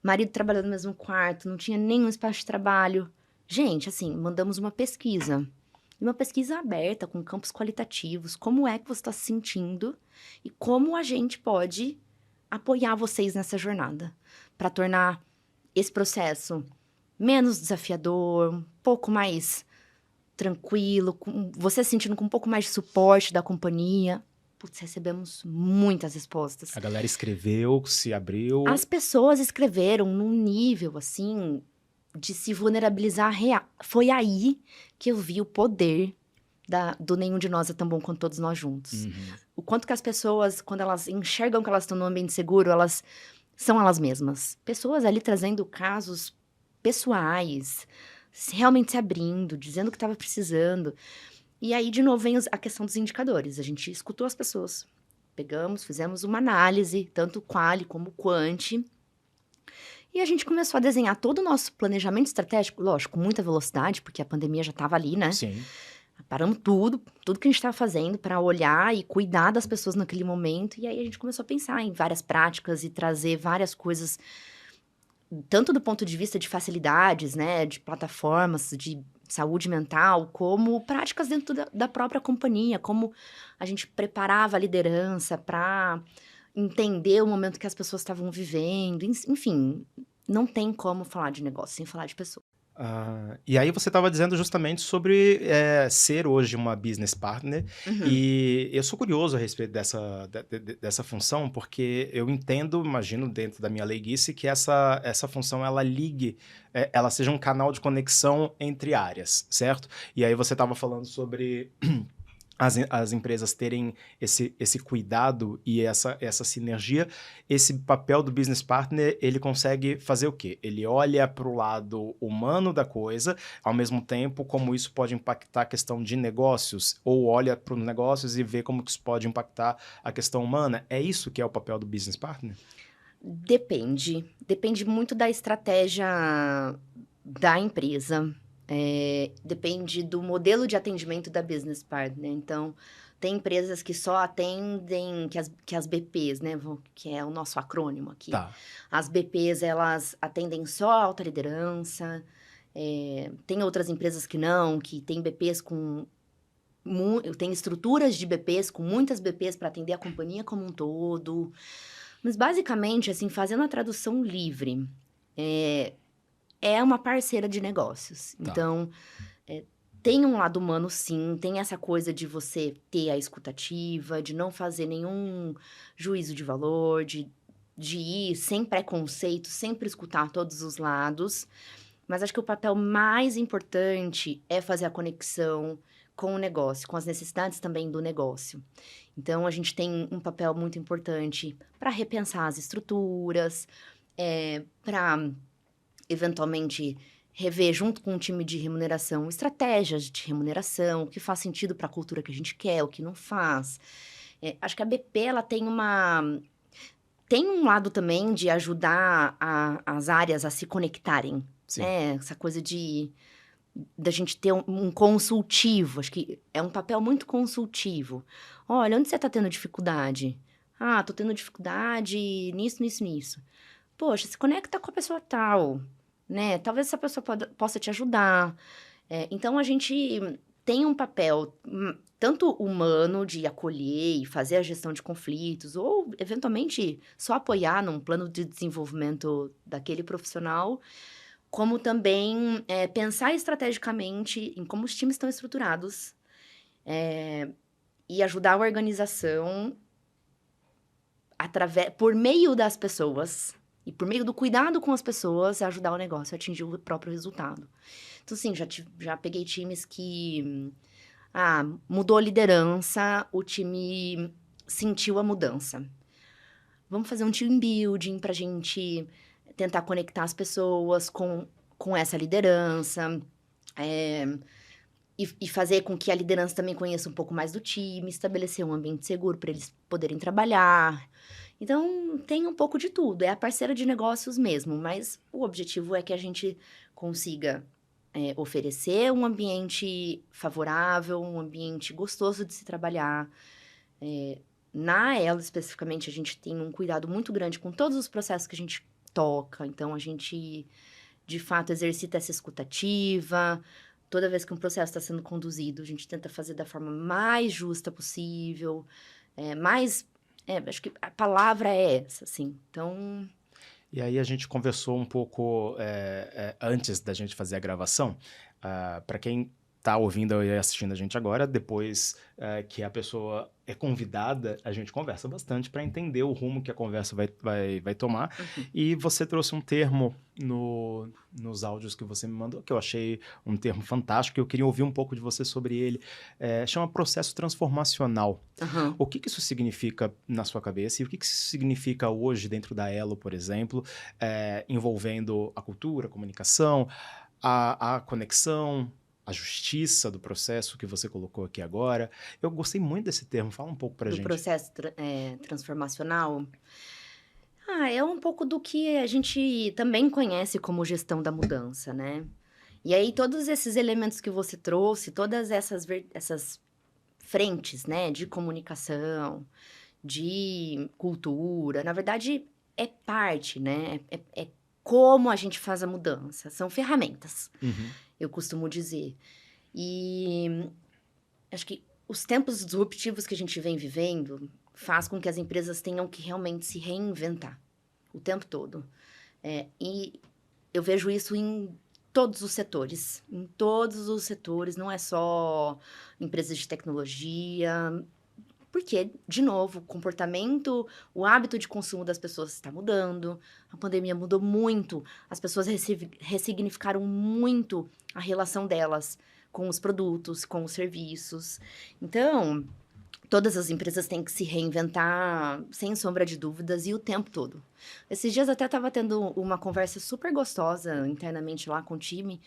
marido trabalhando no mesmo quarto, não tinha nenhum espaço de trabalho. Gente, assim, mandamos uma pesquisa. E uma pesquisa aberta, com campos qualitativos. Como é que você está se sentindo e como a gente pode apoiar vocês nessa jornada para tornar esse processo menos desafiador, um pouco mais tranquilo, você se sentindo com um pouco mais de suporte da companhia. Putz, recebemos muitas respostas. A galera escreveu, se abriu. As pessoas escreveram num nível, assim, de se vulnerabilizar real. Foi aí que eu vi o poder do nenhum de nós é tão bom quanto todos nós juntos. Uhum. O quanto que as pessoas, quando elas enxergam que elas estão num ambiente seguro, elas são elas mesmas. Pessoas ali trazendo casos pessoais, realmente se abrindo, dizendo o que estava precisando. E aí, de novo, vem a questão dos indicadores. A gente escutou as pessoas. Pegamos, fizemos uma análise, tanto quali como quanti. E a gente começou a desenhar todo o nosso planejamento estratégico, lógico, com muita velocidade, porque a pandemia já estava ali, né? Sim. Paramos tudo que a gente estava fazendo para olhar e cuidar das pessoas naquele momento. E aí a gente começou a pensar em várias práticas e trazer várias coisas, tanto do ponto de vista de facilidades, né, de plataformas, de saúde mental, como práticas dentro da própria companhia, como a gente preparava a liderança para entender o momento que as pessoas estavam vivendo. Enfim, não tem como falar de negócio sem falar de pessoa. E aí você estava dizendo justamente sobre ser hoje uma business partner, Uhum. e eu sou curioso a respeito dessa função, porque eu entendo, imagino dentro da minha leiguice, que essa função ela ligue, ela seja um canal de conexão entre áreas, certo? E aí você estava falando sobre as empresas terem esse cuidado e essa sinergia. Esse papel do business partner, ele consegue fazer o quê? Ele olha para o lado humano da coisa, ao mesmo tempo como isso pode impactar a questão de negócios, ou olha para os negócios e vê como que isso pode impactar a questão humana. É isso que é o papel do business partner? Depende. Depende muito da estratégia da empresa. Depende do modelo de atendimento da business partner. Então, tem empresas que só atendem, que as BPs, né, que é o nosso acrônimo aqui. Tá, As BPs, elas atendem só a alta liderança. Tem outras empresas que não, que tem BPs com... Tem estruturas de BPs, com muitas BPs para atender a companhia como um todo. Mas, basicamente, assim, fazendo a tradução livre, é, é uma parceira de negócios. tá. Então, tem um lado humano, sim, tem essa coisa de você ter a escutativa, de não fazer nenhum juízo de valor, de ir sem preconceito, sempre escutar todos os lados. Mas acho que o papel mais importante é fazer a conexão com o negócio, com as necessidades também do negócio. Então, a gente tem um papel muito importante para repensar as estruturas, para eventualmente rever junto com o time de remuneração estratégias de remuneração, o que faz sentido para a cultura que a gente quer, o que não faz. Acho que a BP ela tem um lado também de ajudar as áreas a se conectarem, Sim. né? Essa coisa da gente ter um consultivo, acho que é um papel muito consultivo. Olha, onde você está tendo dificuldade? Ah, tô tendo dificuldade nisso, nisso, nisso. Poxa, se conecta com a pessoa tal, né? Talvez essa pessoa possa te ajudar. Então, a gente tem um papel tanto humano de acolher e fazer a gestão de conflitos, ou, eventualmente, só apoiar num plano de desenvolvimento daquele profissional, como também pensar estrategicamente em como os times estão estruturados, e ajudar a organização por meio das pessoas e por meio do cuidado com as pessoas, a ajudar o negócio a atingir o próprio resultado. Então, sim, já peguei times que mudou a liderança, o time sentiu a mudança. Vamos fazer um team building pra gente tentar conectar as pessoas com essa liderança, e fazer com que a liderança também conheça um pouco mais do time, estabelecer um ambiente seguro para eles poderem trabalhar. Então, tem um pouco de tudo, é a parceira de negócios mesmo, mas o objetivo é que a gente consiga oferecer um ambiente favorável, um ambiente gostoso de se trabalhar. Na Elo, especificamente, a gente tem um cuidado muito grande com todos os processos que a gente toca, então a gente, de fato, exercita essa escutativa. Toda vez que um processo está sendo conduzido, a gente tenta fazer da forma mais justa possível, acho que a palavra é essa, assim. Então, E aí a gente conversou um pouco antes da gente fazer a gravação. Para quem está ouvindo e assistindo a gente agora, depois que a pessoa é convidada, a gente conversa bastante para entender o rumo que a conversa vai tomar. uhum. E você trouxe um termo nos áudios que você me mandou, que eu achei um termo fantástico, e eu queria ouvir um pouco de você sobre ele. Chama processo transformacional. Aham. O que isso significa na sua cabeça e o que isso significa hoje dentro da Elo, por exemplo, envolvendo a cultura, a comunicação, a conexão, a justiça do processo que você colocou aqui agora. Eu gostei muito desse termo, fala um pouco pra Do gente. processo transformacional. É um pouco do que a gente também conhece como gestão da mudança, né? E aí, todos esses elementos que você trouxe, todas essas frentes, né, de comunicação, de cultura, na verdade, é parte, né? É como a gente faz a mudança. São ferramentas, Uhum. eu costumo dizer. E acho que os tempos disruptivos que a gente vem vivendo faz com que as empresas tenham que realmente se reinventar o tempo todo. E eu vejo isso em todos os setores. Em todos os setores, não é só empresas de tecnologia. Porque, de novo, o comportamento, o hábito de consumo das pessoas está mudando. A pandemia mudou muito. As pessoas ressignificaram muito a relação delas com os produtos, com os serviços. Então, todas as empresas têm que se reinventar, sem sombra de dúvidas, e o tempo todo. Esses dias até estava tendo uma conversa super gostosa internamente lá com o time,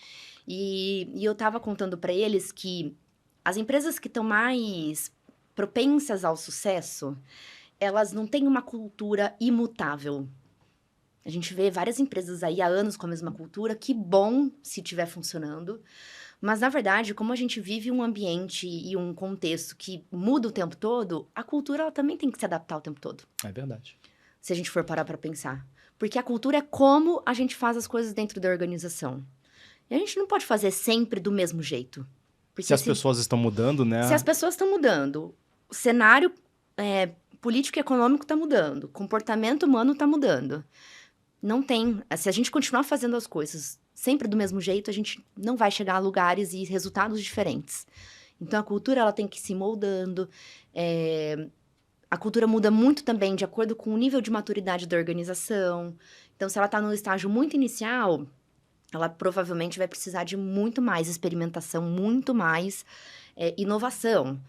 e eu estava contando para eles que as empresas que estão mais propensas ao sucesso, elas não têm uma cultura imutável. A gente vê várias empresas aí há anos com a mesma cultura, que bom se estiver funcionando. Mas, na verdade, como a gente vive um ambiente e um contexto que muda o tempo todo, a cultura ela também tem que se adaptar o tempo todo. É verdade. Se a gente for parar para pensar. Porque a cultura é como a gente faz as coisas dentro da organização. E a gente não pode fazer sempre do mesmo jeito. Porque Se as pessoas estão mudando, né? Se as pessoas estão mudando, o cenário político e econômico está mudando, o comportamento humano está mudando. Não tem... Se a gente continuar fazendo as coisas sempre do mesmo jeito, a gente não vai chegar a lugares e resultados diferentes. Então, a cultura ela tem que ir se moldando. A cultura muda muito também de acordo com o nível de maturidade da organização. Então, se ela está no estágio muito inicial, ela provavelmente vai precisar de muito mais experimentação, muito mais inovação.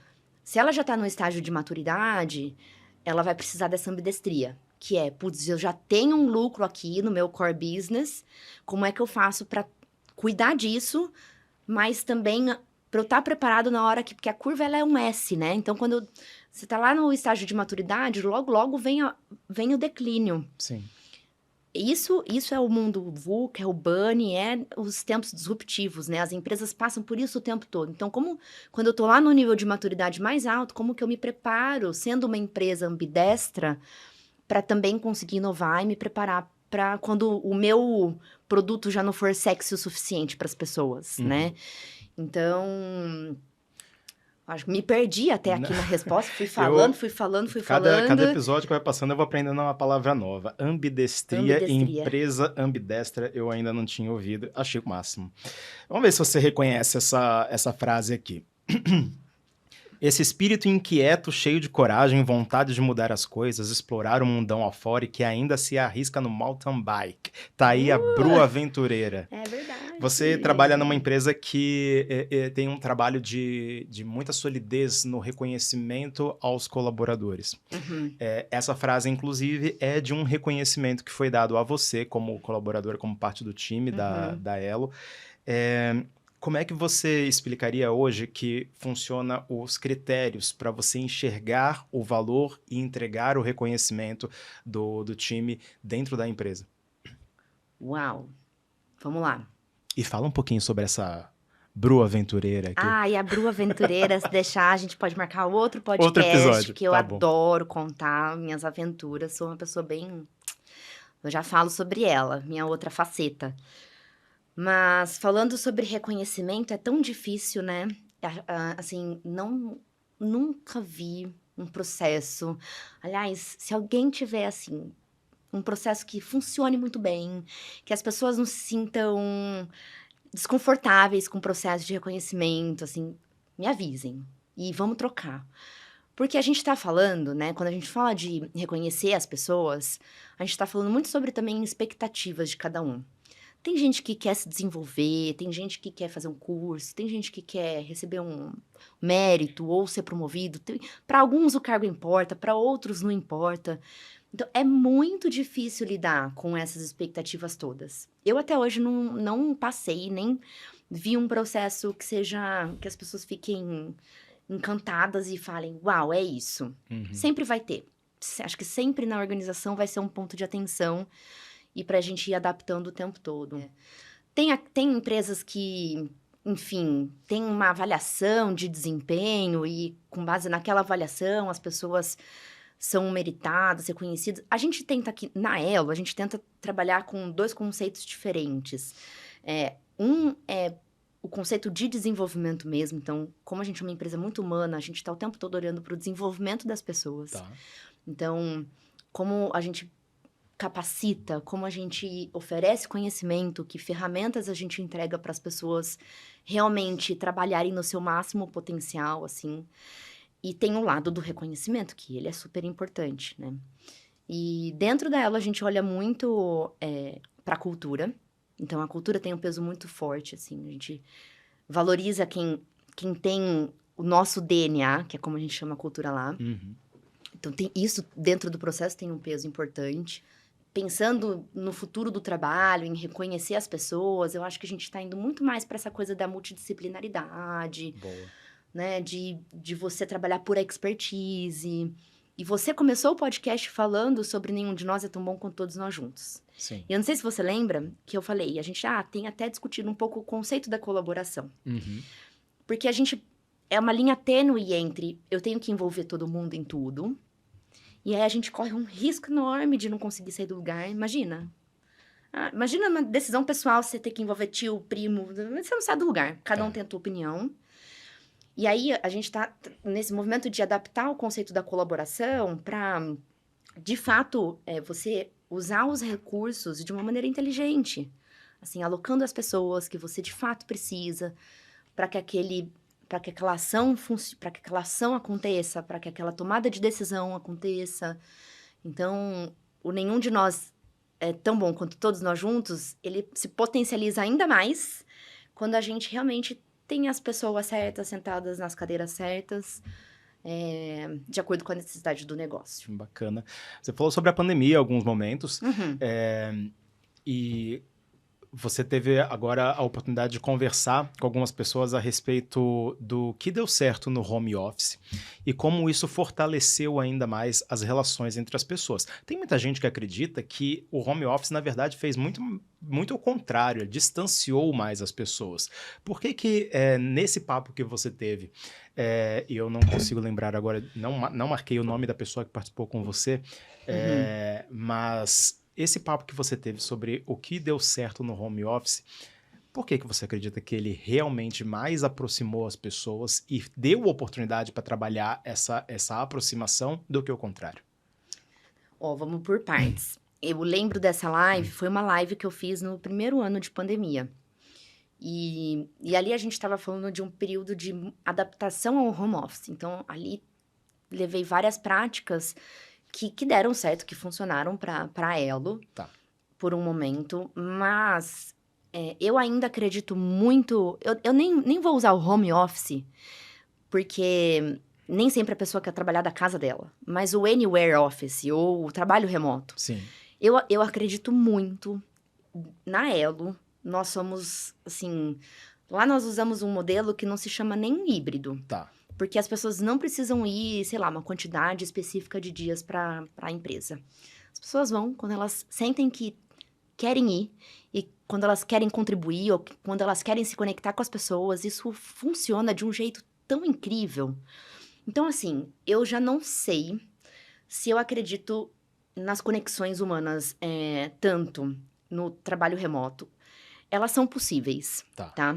Se ela já está no estágio de maturidade, ela vai precisar dessa ambidestria, que é, putz, eu já tenho um lucro aqui no meu core business, como é que eu faço para cuidar disso, mas também para eu estar preparado na hora que... Porque a curva, ela é um S, né? Então, quando você está lá no estágio de maturidade, logo vem o declínio. Sim. Isso é o mundo VUCA, é o BANI, é os tempos disruptivos, né? As empresas passam por isso o tempo todo. Então, quando eu tô lá no nível de maturidade mais alto, como que eu me preparo, sendo uma empresa ambidestra, para também conseguir inovar e me preparar para quando o meu produto já não for sexy o suficiente para as pessoas, né? Então... Acho que me perdi até aqui na resposta, fui falando. Cada episódio que vai passando eu vou aprendendo uma palavra nova. Ambidestria. Empresa ambidestra, eu ainda não tinha ouvido, achei o máximo. Vamos ver se você reconhece essa frase aqui. Esse espírito inquieto, cheio de coragem, vontade de mudar as coisas, explorar o mundão afora e que ainda se arrisca no mountain bike. Tá aí a Bru Aventureira. É verdade. Você trabalha numa empresa que tem um trabalho de muita solidez no reconhecimento aos colaboradores. Uhum. Essa frase, inclusive, é de um reconhecimento que foi dado a você como colaboradora, como parte do time da Elo. Como é que você explicaria hoje que funciona os critérios para você enxergar o valor e entregar o reconhecimento do time dentro da empresa? Uau! Vamos lá. E fala um pouquinho sobre essa Bru Aventureira aqui. E a Bru Aventureira, se deixar, a gente pode marcar outro podcast, outro episódio, que eu adoro contar minhas aventuras. Sou uma pessoa bem... Eu já falo sobre ela, minha outra faceta. Mas falando sobre reconhecimento, é tão difícil, né? Assim, nunca vi um processo... Aliás, se alguém tiver, assim... um processo que funcione muito bem, que as pessoas não se sintam desconfortáveis com o processo de reconhecimento, assim, me avisem e vamos trocar. Porque a gente tá falando, né, quando a gente fala de reconhecer as pessoas, a gente tá falando muito sobre também expectativas de cada um. Tem gente que quer se desenvolver, tem gente que quer fazer um curso, tem gente que quer receber um mérito ou ser promovido. Para alguns o cargo importa, para outros não importa. Então, é muito difícil lidar com essas expectativas todas. Eu até hoje não passei, nem vi um processo que as pessoas fiquem encantadas e falem, uau, é isso. Sempre vai ter. Acho que sempre na organização vai ser um ponto de atenção e pra gente ir adaptando o tempo todo. Tem empresas que, enfim, tem uma avaliação de desempenho e com base naquela avaliação as pessoas... são meritadas, reconhecidas. A gente tenta aqui, na Elo, a gente tenta trabalhar com dois conceitos diferentes. Um é o conceito de desenvolvimento mesmo. Então, como a gente é uma empresa muito humana, a gente está o tempo todo olhando para o desenvolvimento das pessoas. Tá. Então, como a gente capacita, como a gente oferece conhecimento, que ferramentas a gente entrega para as pessoas realmente trabalharem no seu máximo potencial, assim. E tem o lado do reconhecimento, que ele é super importante, né? E dentro da Elo a gente olha muito para a cultura. Então, a cultura tem um peso muito forte, assim. A gente valoriza quem tem o nosso DNA, que é como a gente chama a cultura lá. Uhum. Então, isso dentro do processo tem um peso importante. Pensando no futuro do trabalho, em reconhecer as pessoas, eu acho que a gente está indo muito mais para essa coisa da multidisciplinaridade, Boa. né? De você trabalhar por expertise. E você começou o podcast falando sobre Nenhum de Nós é Tão Bom Quanto Todos Nós Juntos. Sim. E eu não sei se você lembra que eu falei, a gente tem até discutido um pouco o conceito da colaboração. Uhum. Porque a gente é uma linha tênue entre eu tenho que envolver todo mundo em tudo, e aí a gente corre um risco enorme de não conseguir sair do lugar. Imagina. Imagina uma decisão pessoal, você ter que envolver tio, primo, você não sai do lugar. Cada um tem a tua opinião. E aí a gente está nesse movimento de adaptar o conceito da colaboração para, de fato, você usar os recursos de uma maneira inteligente. Assim, alocando as pessoas que você de fato precisa para que aquela ação aconteça, para que aquela tomada de decisão aconteça. Então, o Nenhum de Nós é tão bom quanto todos nós juntos, ele se potencializa ainda mais quando a gente realmente tem as pessoas certas, sentadas nas cadeiras certas, de acordo com a necessidade do negócio. Bacana. Você falou sobre a pandemia em alguns momentos, Uhum. E você teve agora a oportunidade de conversar com algumas pessoas a respeito do que deu certo no home office e como isso fortaleceu ainda mais as relações entre as pessoas. Tem muita gente que acredita que o home office, na verdade, fez muito ao contrário, distanciou mais as pessoas. Por que nesse papo que você teve, e eu não consigo lembrar agora, não marquei o nome da pessoa que participou com você, mas esse papo que você teve sobre o que deu certo no home office, por que você acredita que ele realmente mais aproximou as pessoas e deu oportunidade para trabalhar essa aproximação do que o contrário? Vamos por partes. Eu lembro dessa live, foi uma live que eu fiz no primeiro ano de pandemia. E ali a gente estava falando de um período de adaptação ao home office. Então, ali levei várias práticas que deram certo, que funcionaram para a Elo, por um momento. Mas eu ainda acredito muito... Eu nem vou usar o home office, porque nem sempre a pessoa quer trabalhar da casa dela. Mas o anywhere office, ou o trabalho remoto. Sim. Eu acredito muito na Elo. Nós somos, assim... Lá nós usamos um modelo que não se chama nem híbrido. Porque as pessoas não precisam ir, sei lá, uma quantidade específica de dias para a empresa. As pessoas vão quando elas sentem que querem ir e quando elas querem contribuir ou quando elas querem se conectar com as pessoas. Isso funciona de um jeito tão incrível. Então, assim, eu já não sei se eu acredito nas conexões humanas tanto no trabalho remoto. Elas são possíveis, tá?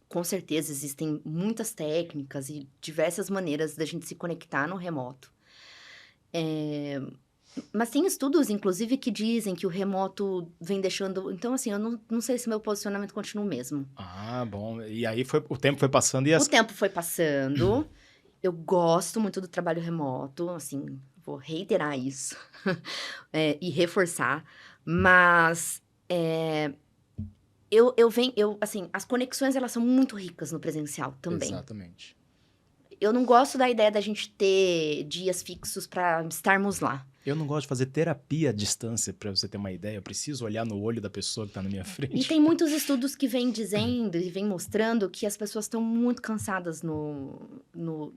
Com certeza, existem muitas técnicas e diversas maneiras da gente se conectar no remoto. Mas tem estudos, inclusive, que dizem que o remoto vem deixando... Então, assim, eu não sei se meu posicionamento continua o mesmo. Bom. E aí o tempo foi passando e... O tempo foi passando. Eu gosto muito do trabalho remoto, assim, vou reiterar isso e reforçar. Mas... assim, as conexões, elas são muito ricas no presencial também. Exatamente. Eu não gosto da ideia da gente ter dias fixos para estarmos lá. Eu não gosto de fazer terapia à distância, para você ter uma ideia. Eu preciso olhar no olho da pessoa que está na minha frente. E tem muitos estudos que vêm dizendo e vêm mostrando que as pessoas estão muito cansadas com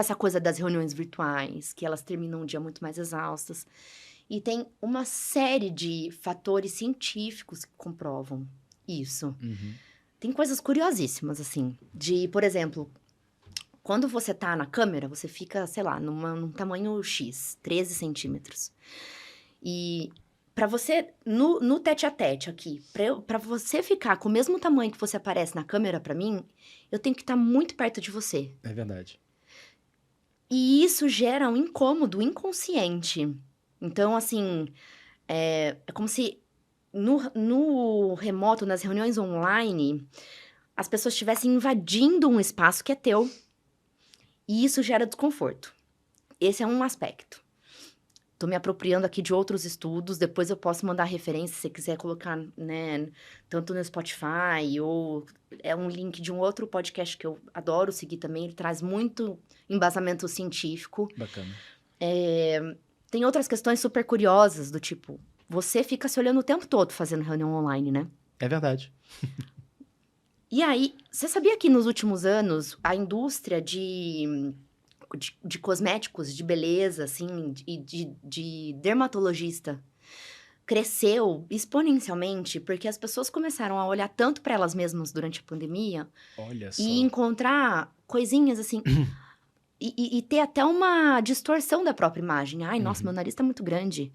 essa coisa das reuniões virtuais, que elas terminam um dia muito mais exaustas. E tem uma série de fatores científicos que comprovam isso. Tem coisas curiosíssimas, assim, por exemplo, quando você tá na câmera, você fica, sei lá, num tamanho X, 13 centímetros. E para você, no tete-a-tete aqui, para você ficar com o mesmo tamanho que você aparece na câmera para mim, eu tenho que estar muito perto de você. É verdade. E isso gera um incômodo inconsciente. Então, assim... É como se no remoto, nas reuniões online, as pessoas estivessem invadindo um espaço que é teu, e isso gera desconforto. Esse é um aspecto. Tô me apropriando aqui de outros estudos, depois eu posso mandar referência se você quiser colocar, né, tanto no Spotify ou é um link de um outro podcast que eu adoro seguir também, ele traz muito embasamento científico. Bacana. Tem outras questões super curiosas, do tipo, você fica se olhando o tempo todo fazendo reunião online, né? É verdade. E aí, você sabia que nos últimos anos a indústria de cosméticos, de beleza, assim, e de dermatologista cresceu exponencialmente porque as pessoas começaram a olhar tanto para elas mesmas durante a pandemia Olha e só. encontrar coisinhas assim. E ter até uma distorção da própria imagem. Ai, nossa, meu nariz tá muito grande.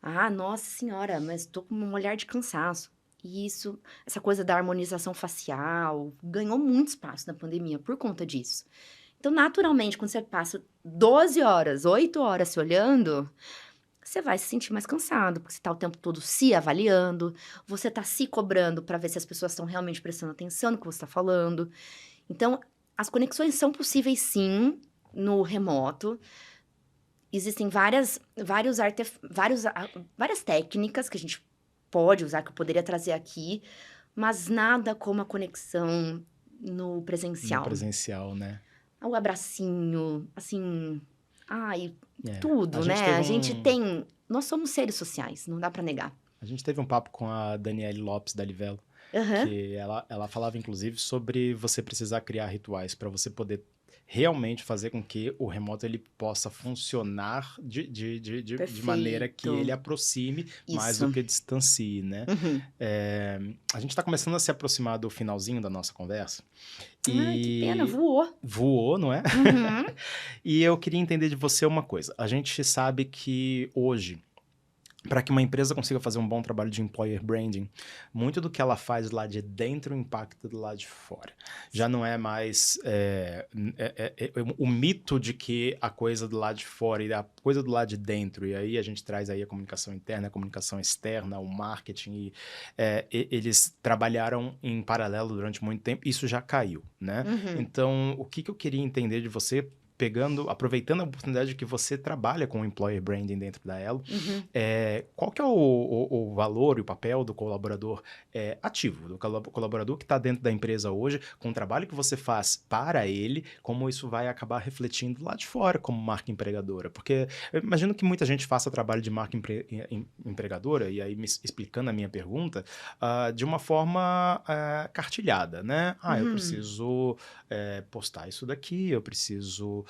Ah, nossa senhora, mas tô com um olhar de cansaço. E isso, essa coisa da harmonização facial, ganhou muito espaço na pandemia por conta disso. Então, naturalmente, quando você passa 12 horas, 8 horas se olhando, você vai se sentir mais cansado, porque você tá o tempo todo se avaliando, você tá se cobrando para ver se as pessoas estão realmente prestando atenção no que você tá falando. Então, as conexões são possíveis sim no remoto. Existem várias técnicas que a gente pode usar, que eu poderia trazer aqui, mas nada como a conexão no No presencial. presencial, né? O abracinho, assim, ai, É. tudo, A gente né? teve A gente tem... Nós somos seres sociais, não dá pra negar. A gente teve um papo com a Daniele Lopes da Livelo, Aham. que ela falava, inclusive, sobre você precisar criar rituais para você poder realmente fazer com que o remoto ele possa funcionar de maneira que ele Perfeito. aproxime mais Isso. do que distancie, né? Uhum. A gente está começando a se aproximar do finalzinho da nossa conversa. Ai, que pena, voou. Voou, não é? Uhum. E eu queria entender de você uma coisa. A gente sabe que hoje, para que uma empresa consiga fazer um bom trabalho de employer branding, muito do que ela faz lá de dentro impacta do lado de fora. Já não é mais o mito de que a coisa do lado de fora e a coisa do lado de dentro, e aí a gente traz aí a comunicação interna, a comunicação externa, o marketing, eles trabalharam em paralelo durante muito tempo, isso já caiu, né? Uhum. Então, o que eu queria entender de você, aproveitando a oportunidade que você trabalha com o employer branding dentro da Elo, Uhum. qual que é o valor e o papel do colaborador ativo, do colaborador que está dentro da empresa hoje, com o trabalho que você faz para ele, como isso vai acabar refletindo lá de fora como marca empregadora? Porque eu imagino que muita gente faça trabalho de marca empregadora, e aí me explicando a minha pergunta, de uma forma cartilhada, né? Eu Uhum. preciso postar isso daqui, eu preciso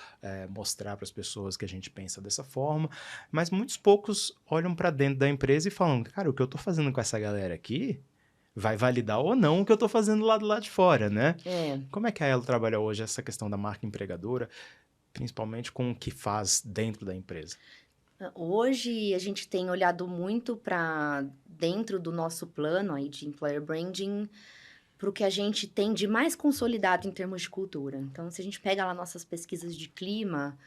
mostrar para as pessoas que a gente pensa dessa forma, mas muitos poucos olham para dentro da empresa e falam, cara, o que eu tô fazendo com essa galera aqui vai validar ou não o que eu tô fazendo lá do lado de fora, né? Como é que a Elo trabalha hoje essa questão da marca empregadora, principalmente com o que faz dentro da empresa? Hoje a gente tem olhado muito para dentro do nosso plano aí de employer branding, para o que a gente tem de mais consolidado em termos de cultura. Então, se a gente pega lá nossas pesquisas de clima,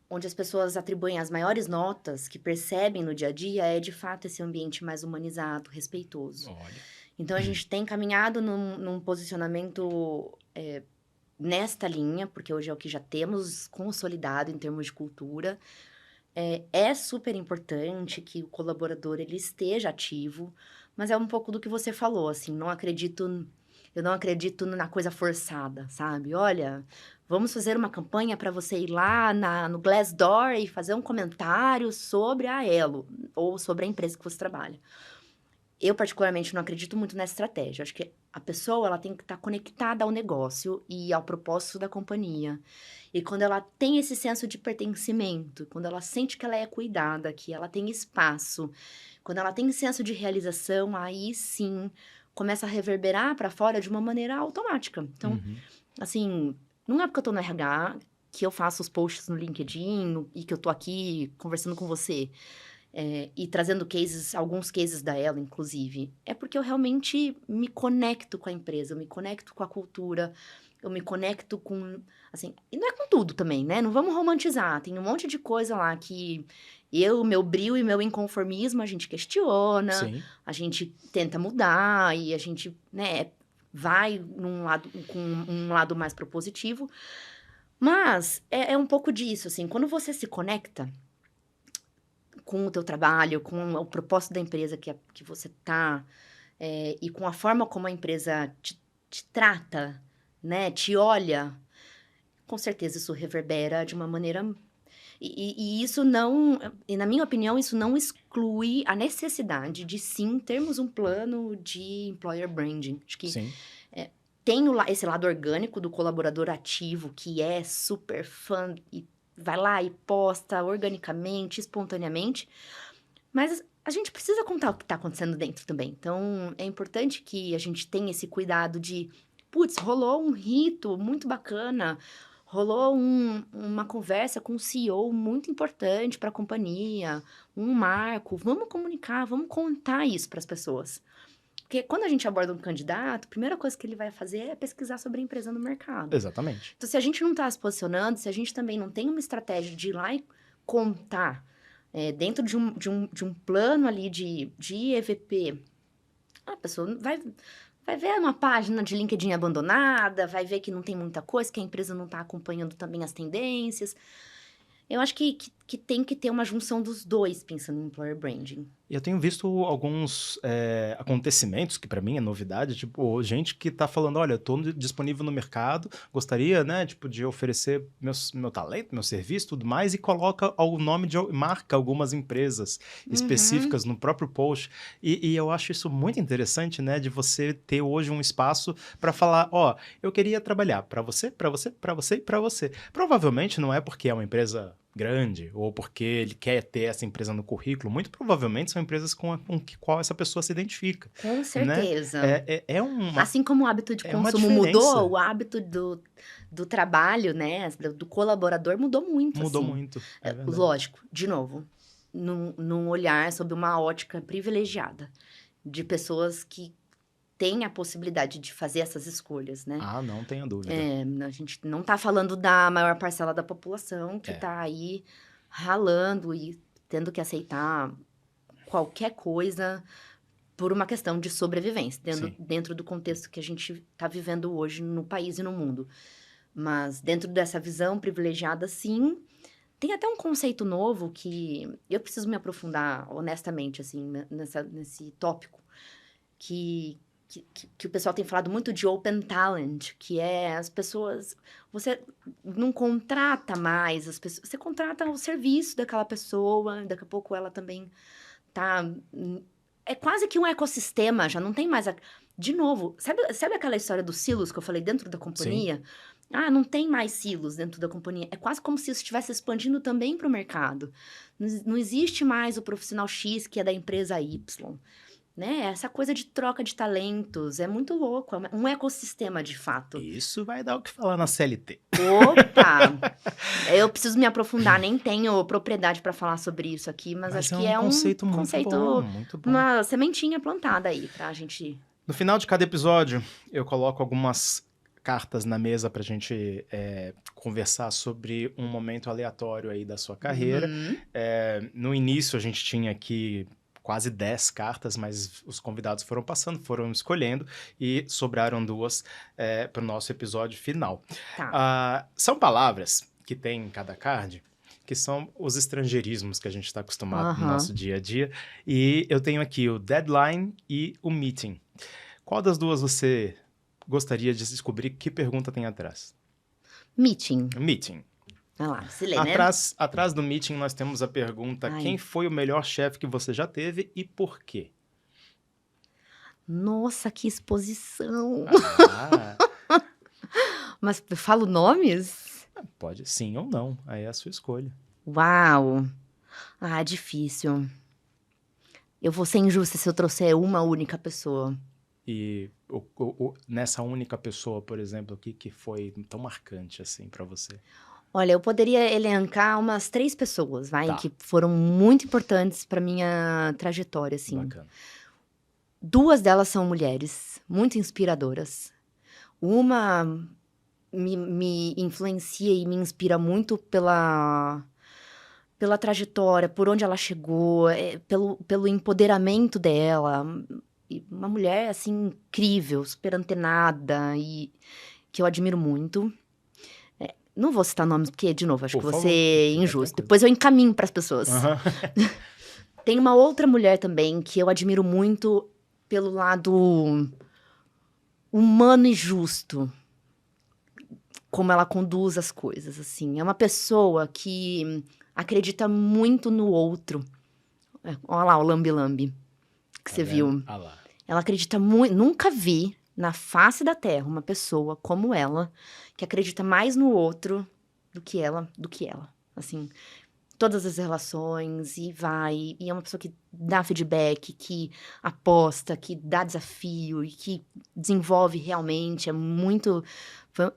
onde as pessoas atribuem as maiores notas que percebem no dia a dia, é de fato esse ambiente mais humanizado, respeitoso. Olha. Então, a gente tem caminhado num posicionamento nesta linha, porque hoje é o que já temos consolidado em termos de cultura. É super importante que o colaborador ele esteja ativo, mas é um pouco do que você falou, assim, eu não acredito na coisa forçada, sabe? Olha, vamos fazer uma campanha para você ir lá no Glassdoor e fazer um comentário sobre a Elo ou sobre a empresa que você trabalha. Eu, particularmente, não acredito muito nessa estratégia. Acho que a pessoa ela tem que estar conectada ao negócio e ao propósito da companhia. E quando ela tem esse senso de pertencimento, quando ela sente que ela é cuidada, que ela tem espaço, quando ela tem senso de realização, aí sim começa a reverberar para fora de uma maneira automática. Então, assim, não é porque eu tô no RH que eu faço os posts no LinkedIn e que eu tô aqui conversando com você. e trazendo alguns cases da Ela, inclusive, é porque eu realmente me conecto com a empresa, eu me conecto com a cultura, eu me conecto com, assim, e não é com tudo também, né? Não vamos romantizar, tem um monte de coisa lá que meu brio e meu inconformismo, a gente questiona, Sim. a gente tenta mudar e a gente, né, vai com um lado mais propositivo, mas é um pouco disso, assim, quando você se conecta com o teu trabalho, com o propósito da empresa que você tá, e com a forma como a empresa te trata, né, te olha, com certeza isso reverbera de uma maneira e isso não e na minha opinião, isso não exclui a necessidade de sim termos um plano de employer branding. Acho que, Sim. tem esse lado orgânico do colaborador ativo, que é super fã e vai lá e posta organicamente, espontaneamente, mas a gente precisa contar o que está acontecendo dentro também. Então, é importante que a gente tenha esse cuidado de, putz, rolou um rito muito bacana, rolou uma conversa com um CEO muito importante para a companhia, um marco. Vamos comunicar, vamos contar isso para as pessoas. Porque quando a gente aborda um candidato, a primeira coisa que ele vai fazer é pesquisar sobre a empresa no mercado. Exatamente. Então, se a gente não está se posicionando, se a gente também não tem uma estratégia de ir lá e contar dentro de um plano ali de EVP, a pessoa vai ver uma página de LinkedIn abandonada, vai ver que não tem muita coisa, que a empresa não está acompanhando também as tendências. Eu acho que tem que ter uma junção dos dois, pensando em employer branding. E eu tenho visto alguns acontecimentos que para mim é novidade, tipo, gente que tá falando, olha, eu tô disponível no mercado, gostaria, né, tipo, de oferecer meu talento, meu serviço, tudo mais, e coloca o nome marca algumas empresas específicas no próprio post. E eu acho isso muito interessante, né, de você ter hoje um espaço para falar, ó, eu queria trabalhar para você, para você, para você e para você. Provavelmente não é porque é uma empresa grande ou porque ele quer ter essa empresa no currículo, muito provavelmente são empresas com qual essa pessoa se identifica, Com né? certeza. Uma, Assim como o hábito de é uma consumo diferença. mudou, o hábito do trabalho, né, do colaborador mudou muito, Mudou assim. muito, é verdade. Lógico, de novo, num olhar sob uma ótica privilegiada, de pessoas que têm a possibilidade de fazer essas escolhas, né. Ah, não tenha dúvida. A gente não tá falando da maior parcela da população que tá aí ralando e tendo que aceitar qualquer coisa por uma questão de sobrevivência, dentro do contexto que a gente tá vivendo hoje no país e no mundo. Mas dentro dessa visão privilegiada, sim, tem até um conceito novo que eu preciso me aprofundar honestamente, assim, nesse tópico, que o pessoal tem falado muito de open talent, que é as pessoas... Você não contrata mais as pessoas, você contrata o serviço daquela pessoa, daqui a pouco ela também tá... É quase que um ecossistema, já não tem mais... De novo, sabe aquela história dos silos que eu falei dentro da companhia? Sim. Ah, não tem mais silos dentro da companhia. É quase como se isso estivesse expandindo também para o mercado. Não existe mais o profissional X que é da empresa Y. Né? Essa coisa de troca de talentos é muito louco, é um ecossistema de fato. Isso vai dar o que falar na CLT. Opa! Eu preciso me aprofundar, nem tenho propriedade para falar sobre isso aqui, mas acho que é um conceito muito bom, muito bom. Uma sementinha plantada aí pra gente... No final de cada episódio, eu coloco algumas cartas na mesa pra gente conversar sobre um momento aleatório aí da sua carreira. No início, a gente tinha aqui quase 10 cartas, mas os convidados foram passando, foram escolhendo e sobraram 2 para o nosso episódio final. Tá. São palavras que tem em cada card, que são os estrangeirismos que a gente está acostumado no nosso dia a dia. E eu tenho aqui o deadline e o meeting. Qual das duas você gostaria de descobrir? Que pergunta tem atrás? Meeting. Meeting. Vai lá, se lê, atrás do meeting, nós temos a pergunta: quem foi o melhor chefe que você já teve e por quê? Nossa, que exposição! Mas falo nomes? Pode sim ou não, aí é a sua escolha. Uau! Ah, difícil. Eu vou ser injusta se eu trouxer uma única pessoa. E nessa única pessoa, por exemplo, o que foi tão marcante assim pra você? Olha, eu poderia elencar umas 3 pessoas, vai, Tá, que foram muito importantes para minha trajetória, assim. bacana. 2 delas são mulheres, muito inspiradoras. Uma me influencia e me inspira muito pela trajetória, por onde ela chegou, pelo empoderamento dela. E uma mulher, assim, incrível, super antenada e que eu admiro muito. Não vou citar nomes porque, de novo, acho Por que vou favor, ser fica injusto. tranquilo. Depois eu encaminho para as pessoas. Aham. Tem uma outra mulher também que eu admiro muito pelo lado humano e justo, como ela conduz as coisas, assim. É uma pessoa que acredita muito no outro. Olha lá o lambe-lambe que Tá você vendo? viu. Ah lá. Ela acredita muito. Nunca vi na face da Terra uma pessoa como ela que acredita mais no outro do que ela. Assim, todas as relações e vai. E é uma pessoa que dá feedback, que aposta, que dá desafio e que desenvolve realmente. É muito.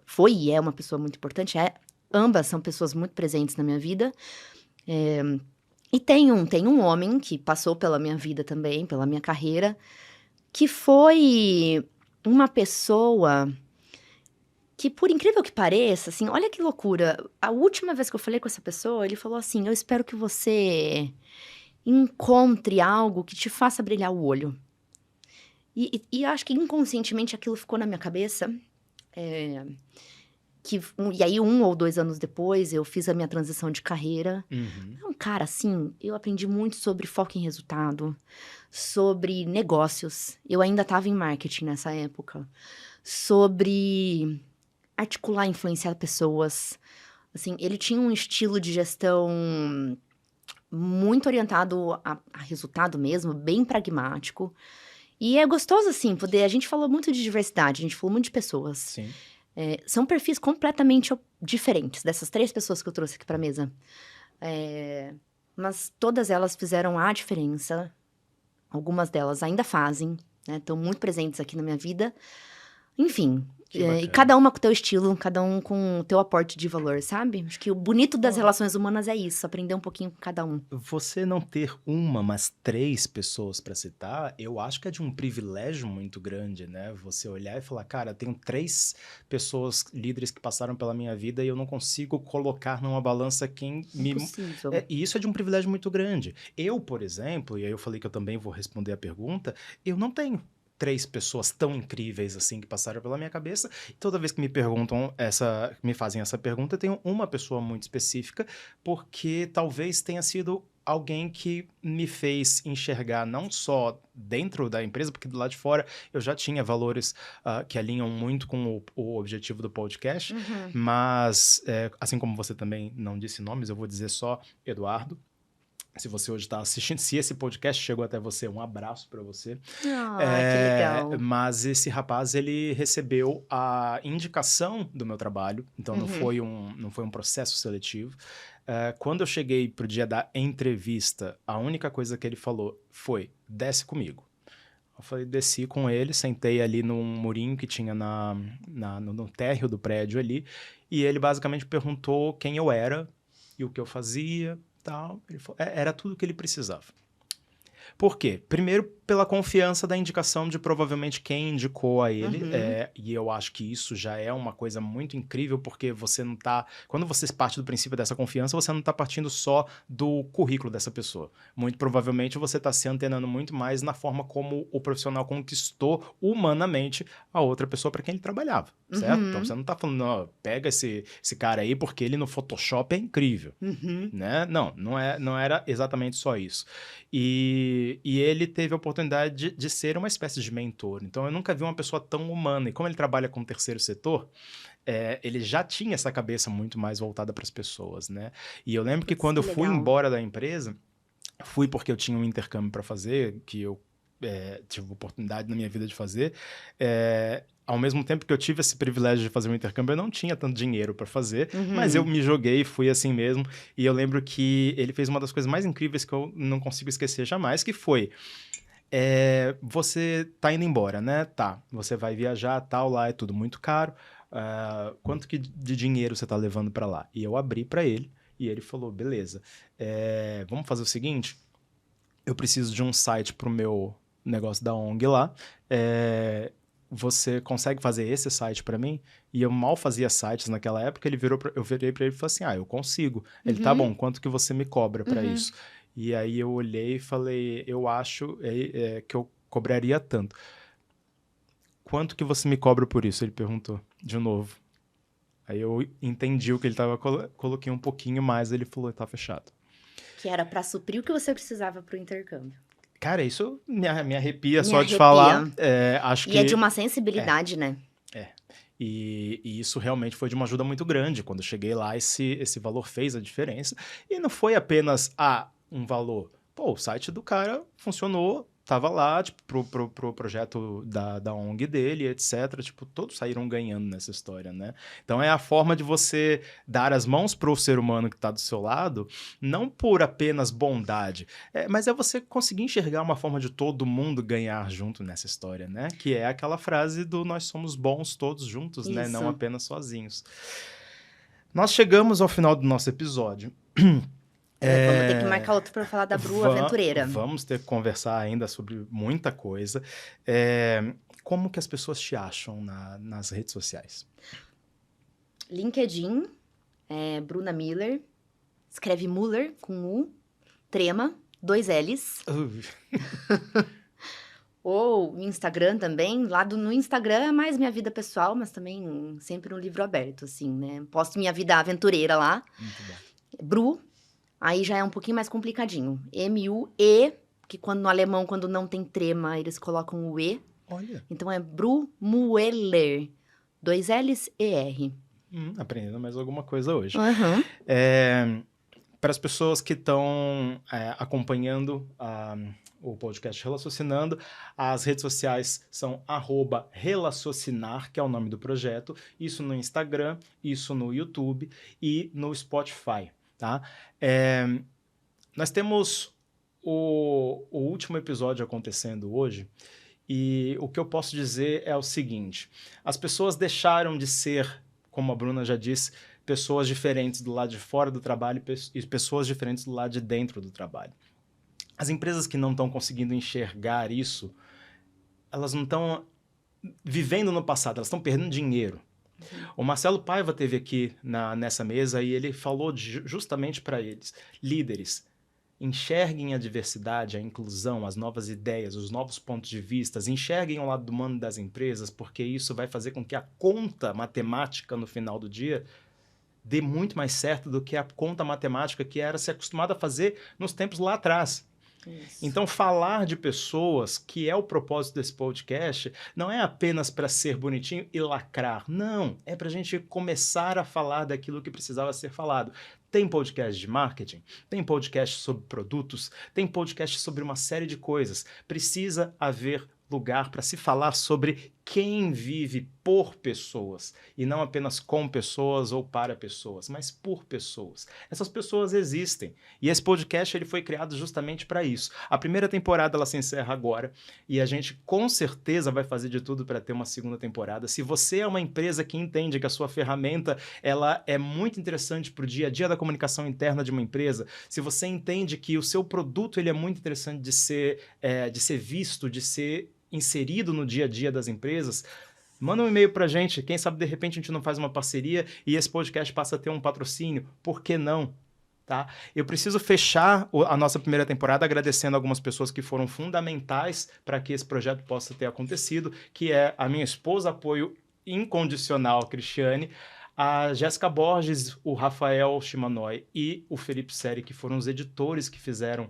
Foi e é uma pessoa muito importante. Ambas são pessoas muito presentes na minha vida. E tem um homem que passou pela minha vida também, pela minha carreira, que foi uma pessoa que, por incrível que pareça, assim, olha que loucura. A última vez que eu falei com essa pessoa, ele falou assim: eu espero que você encontre algo que te faça brilhar o olho. E acho que inconscientemente aquilo ficou na minha cabeça. é, e aí, 1 ou 2 anos depois, eu fiz a minha transição de carreira. Uhum. É um cara, assim, eu aprendi muito sobre foco em resultado, sobre negócios. Eu ainda estava em marketing nessa época. Sobre articular, influenciar pessoas. Assim, ele tinha um estilo de gestão muito orientado a resultado mesmo, bem pragmático. E é gostoso, assim, poder. A gente falou muito de diversidade, a gente falou muito de pessoas. Sim. São perfis completamente diferentes dessas 3 pessoas que eu trouxe aqui pra mesa. Mas todas elas fizeram a diferença. Algumas delas ainda fazem, né? Estão muito presentes aqui na minha vida. Enfim, Que e bacana. cada uma com o teu estilo, cada um com o teu aporte de valor, sabe? Acho que o bonito das Ó, relações humanas é isso, aprender um pouquinho com cada um. você não ter uma, mas 3 pessoas para citar, eu acho que é de um privilégio muito grande, né? Você olhar e falar, cara, tenho 3 pessoas líderes que passaram pela minha vida e eu não consigo colocar numa balança quem me. Impossível. E isso é de um privilégio muito grande. Eu, por exemplo, e aí eu falei que eu também vou responder a pergunta, eu não tenho 3 pessoas tão incríveis assim que passaram pela minha cabeça. E toda vez que me perguntam me fazem essa pergunta, eu tenho uma pessoa muito específica, porque talvez tenha sido alguém que me fez enxergar não só dentro da empresa, porque do lado de fora eu já tinha valores que alinham muito com o objetivo do podcast, Uhum. mas assim como você também não disse nomes, eu vou dizer só Eduardo. Se você hoje está assistindo, se esse podcast chegou até você, um abraço para você. Ah, que legal. Mas esse rapaz, ele recebeu a indicação do meu trabalho, então não Uhum. foi um processo seletivo. Quando eu cheguei pro dia da entrevista, a única coisa que ele falou foi, desce comigo. Eu falei, desci com ele, sentei ali num murinho que tinha no térreo do prédio ali, e ele basicamente perguntou quem eu era e o que eu fazia, tal. Ele falou, era tudo o que ele precisava. Por quê? Primeiro, pela confiança da indicação de provavelmente quem indicou a ele, Uhum. e eu acho que isso já é uma coisa muito incrível, porque você não tá... Quando você parte do princípio dessa confiança, você não está partindo só do currículo dessa pessoa. Muito provavelmente você está se antenando muito mais na forma como o profissional conquistou humanamente a outra pessoa para quem ele trabalhava, certo? Então Uhum. você não está falando, ó, pega esse cara aí porque ele no Photoshop é incrível. Uhum. Né? Não era exatamente só isso. E ele teve a oportunidade de ser uma espécie de mentor. Então, eu nunca vi uma pessoa tão humana. E como ele trabalha com o terceiro setor, ele já tinha essa cabeça muito mais voltada para as pessoas, né? E eu lembro que Putz, quando que eu fui legal. embora da empresa, fui porque eu tinha um intercâmbio para fazer, que eu tive oportunidade na minha vida de fazer. Ao mesmo tempo que eu tive esse privilégio de fazer um intercâmbio, eu não tinha tanto dinheiro para fazer, mas eu Uhum. me joguei e fui assim mesmo. E eu lembro que ele fez uma das coisas mais incríveis que eu não consigo esquecer jamais, que foi... você tá indo embora, né? Tá, você vai viajar, tal, lá é tudo muito caro, quanto que de dinheiro você tá levando para lá? E eu abri para ele, e ele falou, beleza, vamos fazer o seguinte, eu preciso de um site pro meu negócio da ONG lá, você consegue fazer esse site para mim? E eu mal fazia sites naquela época, eu virei para ele e falei assim, eu consigo. Ele, tá bom, quanto que você me cobra para isso? E aí eu olhei e falei, eu acho que eu cobraria tanto. Quanto que você me cobra por isso? Ele perguntou de novo. Aí eu entendi o que ele tava, coloquei um pouquinho mais, ele falou, tá fechado. Que era pra suprir o que você precisava pro intercâmbio. Cara, isso me arrepia Me só de arrepia. falar. Acho E que é de uma sensibilidade, né? E isso realmente foi de uma ajuda muito grande. Quando eu cheguei lá, esse valor fez a diferença. E não foi apenas um valor. Pô, o site do cara funcionou, tava lá, tipo, pro projeto da ONG dele, etc. Tipo, todos saíram ganhando nessa história, né? Então é a forma de você dar as mãos pro ser humano que tá do seu lado, não por apenas bondade, mas é você conseguir enxergar uma forma de todo mundo ganhar junto nessa história, né? Que é aquela frase do nós somos bons todos juntos, né? Não apenas sozinhos. Nós chegamos ao final do nosso episódio. Vamos ter que marcar outro para falar da Bru aventureira. Vamos ter que conversar ainda sobre muita coisa. Como que as pessoas te acham nas redes sociais? LinkedIn, Bruna Miller, escreve Muller com U, Trema, 2 L's. Ou Instagram também, lá no Instagram é mais minha vida pessoal, mas também sempre um livro aberto, assim, né? Posto minha vida aventureira lá. Muito bom. Bru, aí já é um pouquinho mais complicadinho. M-U-E, que no alemão, quando não tem trema, eles colocam o E. Olha. Então é Bru Mueller, 2 L's e R. Aprendendo mais alguma coisa hoje. Para as pessoas que estão acompanhando o podcast Relacionando, as redes sociais são @relaciocinar, que é o nome do projeto, isso no Instagram, isso no YouTube e no Spotify, tá? Nós temos o último episódio acontecendo hoje, e o que eu posso dizer é o seguinte, as pessoas deixaram de ser, como a Bruna já disse, pessoas diferentes do lado de fora do trabalho e pessoas diferentes do lado de dentro do trabalho. As empresas que não estão conseguindo enxergar isso, elas não estão vivendo no passado, elas estão perdendo dinheiro. O Marcelo Paiva esteve aqui nessa mesa e ele falou justamente para eles, líderes, enxerguem a diversidade, a inclusão, as novas ideias, os novos pontos de vista, enxerguem o lado humano das empresas, porque isso vai fazer com que a conta matemática no final do dia dê muito mais certo do que a conta matemática que era se acostumada a fazer nos tempos lá atrás. Isso. Então, falar de pessoas, que é o propósito desse podcast, não é apenas para ser bonitinho e lacrar. Não, é para a gente começar a falar daquilo que precisava ser falado. Tem podcast de marketing, tem podcast sobre produtos, tem podcast sobre uma série de coisas. Precisa haver lugar para se falar sobre quem vive por pessoas, e não apenas com pessoas ou para pessoas, mas por pessoas. Essas pessoas existem, e esse podcast ele foi criado justamente para isso. A primeira temporada ela se encerra agora, e a gente com certeza vai fazer de tudo para ter uma segunda temporada. Se você é uma empresa que entende que a sua ferramenta ela é muito interessante para o dia a dia da comunicação interna de uma empresa, se você entende que o seu produto ele é muito interessante de ser visto, de ser inserido no dia a dia das empresas, manda um e-mail pra gente, quem sabe de repente a gente não faz uma parceria e esse podcast passa a ter um patrocínio, por que não? Tá? Eu preciso fechar a nossa primeira temporada agradecendo algumas pessoas que foram fundamentais para que esse projeto possa ter acontecido, que é a minha esposa, apoio incondicional, Cristiane, a Jéssica Borges, o Rafael Shimanoi e o Felipe Seri, que foram os editores que fizeram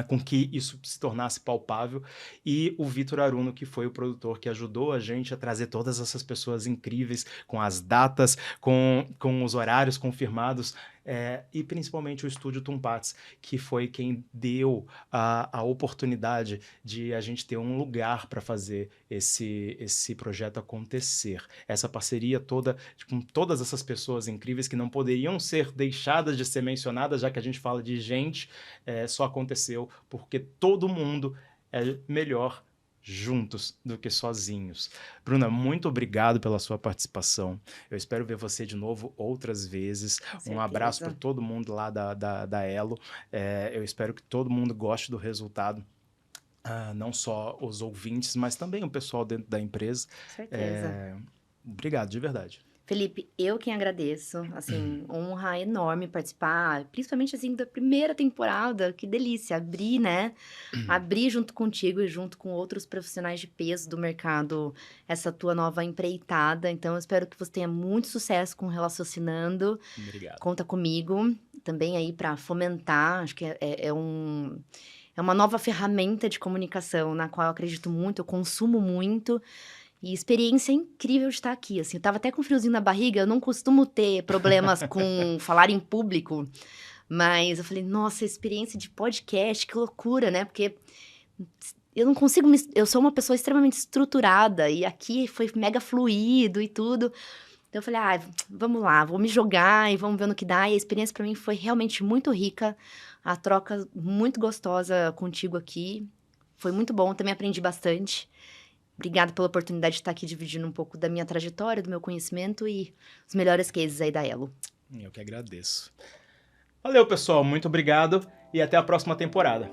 com que isso se tornasse palpável, e o Vitor Aruno, que foi o produtor que ajudou a gente a trazer todas essas pessoas incríveis, com as datas, com os horários confirmados, e principalmente o Estúdio Tumpats, que foi quem deu a oportunidade de a gente ter um lugar para fazer esse projeto acontecer. Essa parceria toda, com todas essas pessoas incríveis que não poderiam ser deixadas de ser mencionadas, já que a gente fala de gente, só aconteceu porque todo mundo é melhor juntos do que sozinhos. Bruna, muito obrigado pela sua participação. Eu espero ver você de novo outras vezes. Um abraço para todo mundo lá da Elo. Eu espero que todo mundo goste do resultado. Não só os ouvintes, mas também o pessoal dentro da empresa. Certeza. Obrigado, de verdade. Felipe, eu quem agradeço, assim, honra enorme participar, principalmente, assim, da primeira temporada, que delícia, abrir, né, abrir junto contigo e junto com outros profissionais de peso do mercado, essa tua nova empreitada, então eu espero que você tenha muito sucesso com o Relacionando. Obrigado. Conta comigo, também aí para fomentar, acho que é uma nova ferramenta de comunicação, na qual eu acredito muito, eu consumo muito, e experiência incrível de estar aqui, assim, eu estava até com friozinho na barriga, eu não costumo ter problemas com falar em público, mas eu falei: "Nossa, experiência de podcast, que loucura", né, porque eu não consigo eu sou uma pessoa extremamente estruturada, e aqui foi mega fluido e tudo, então eu falei: "Ah, vamos lá, vou me jogar e vamos ver no que dá", e a experiência para mim foi realmente muito rica, a troca muito gostosa contigo aqui, foi muito bom, também aprendi bastante. Obrigada pela oportunidade de estar aqui dividindo um pouco da minha trajetória, do meu conhecimento e os melhores cases aí da Elo. Eu que agradeço. Valeu, pessoal. Muito obrigado e até a próxima temporada.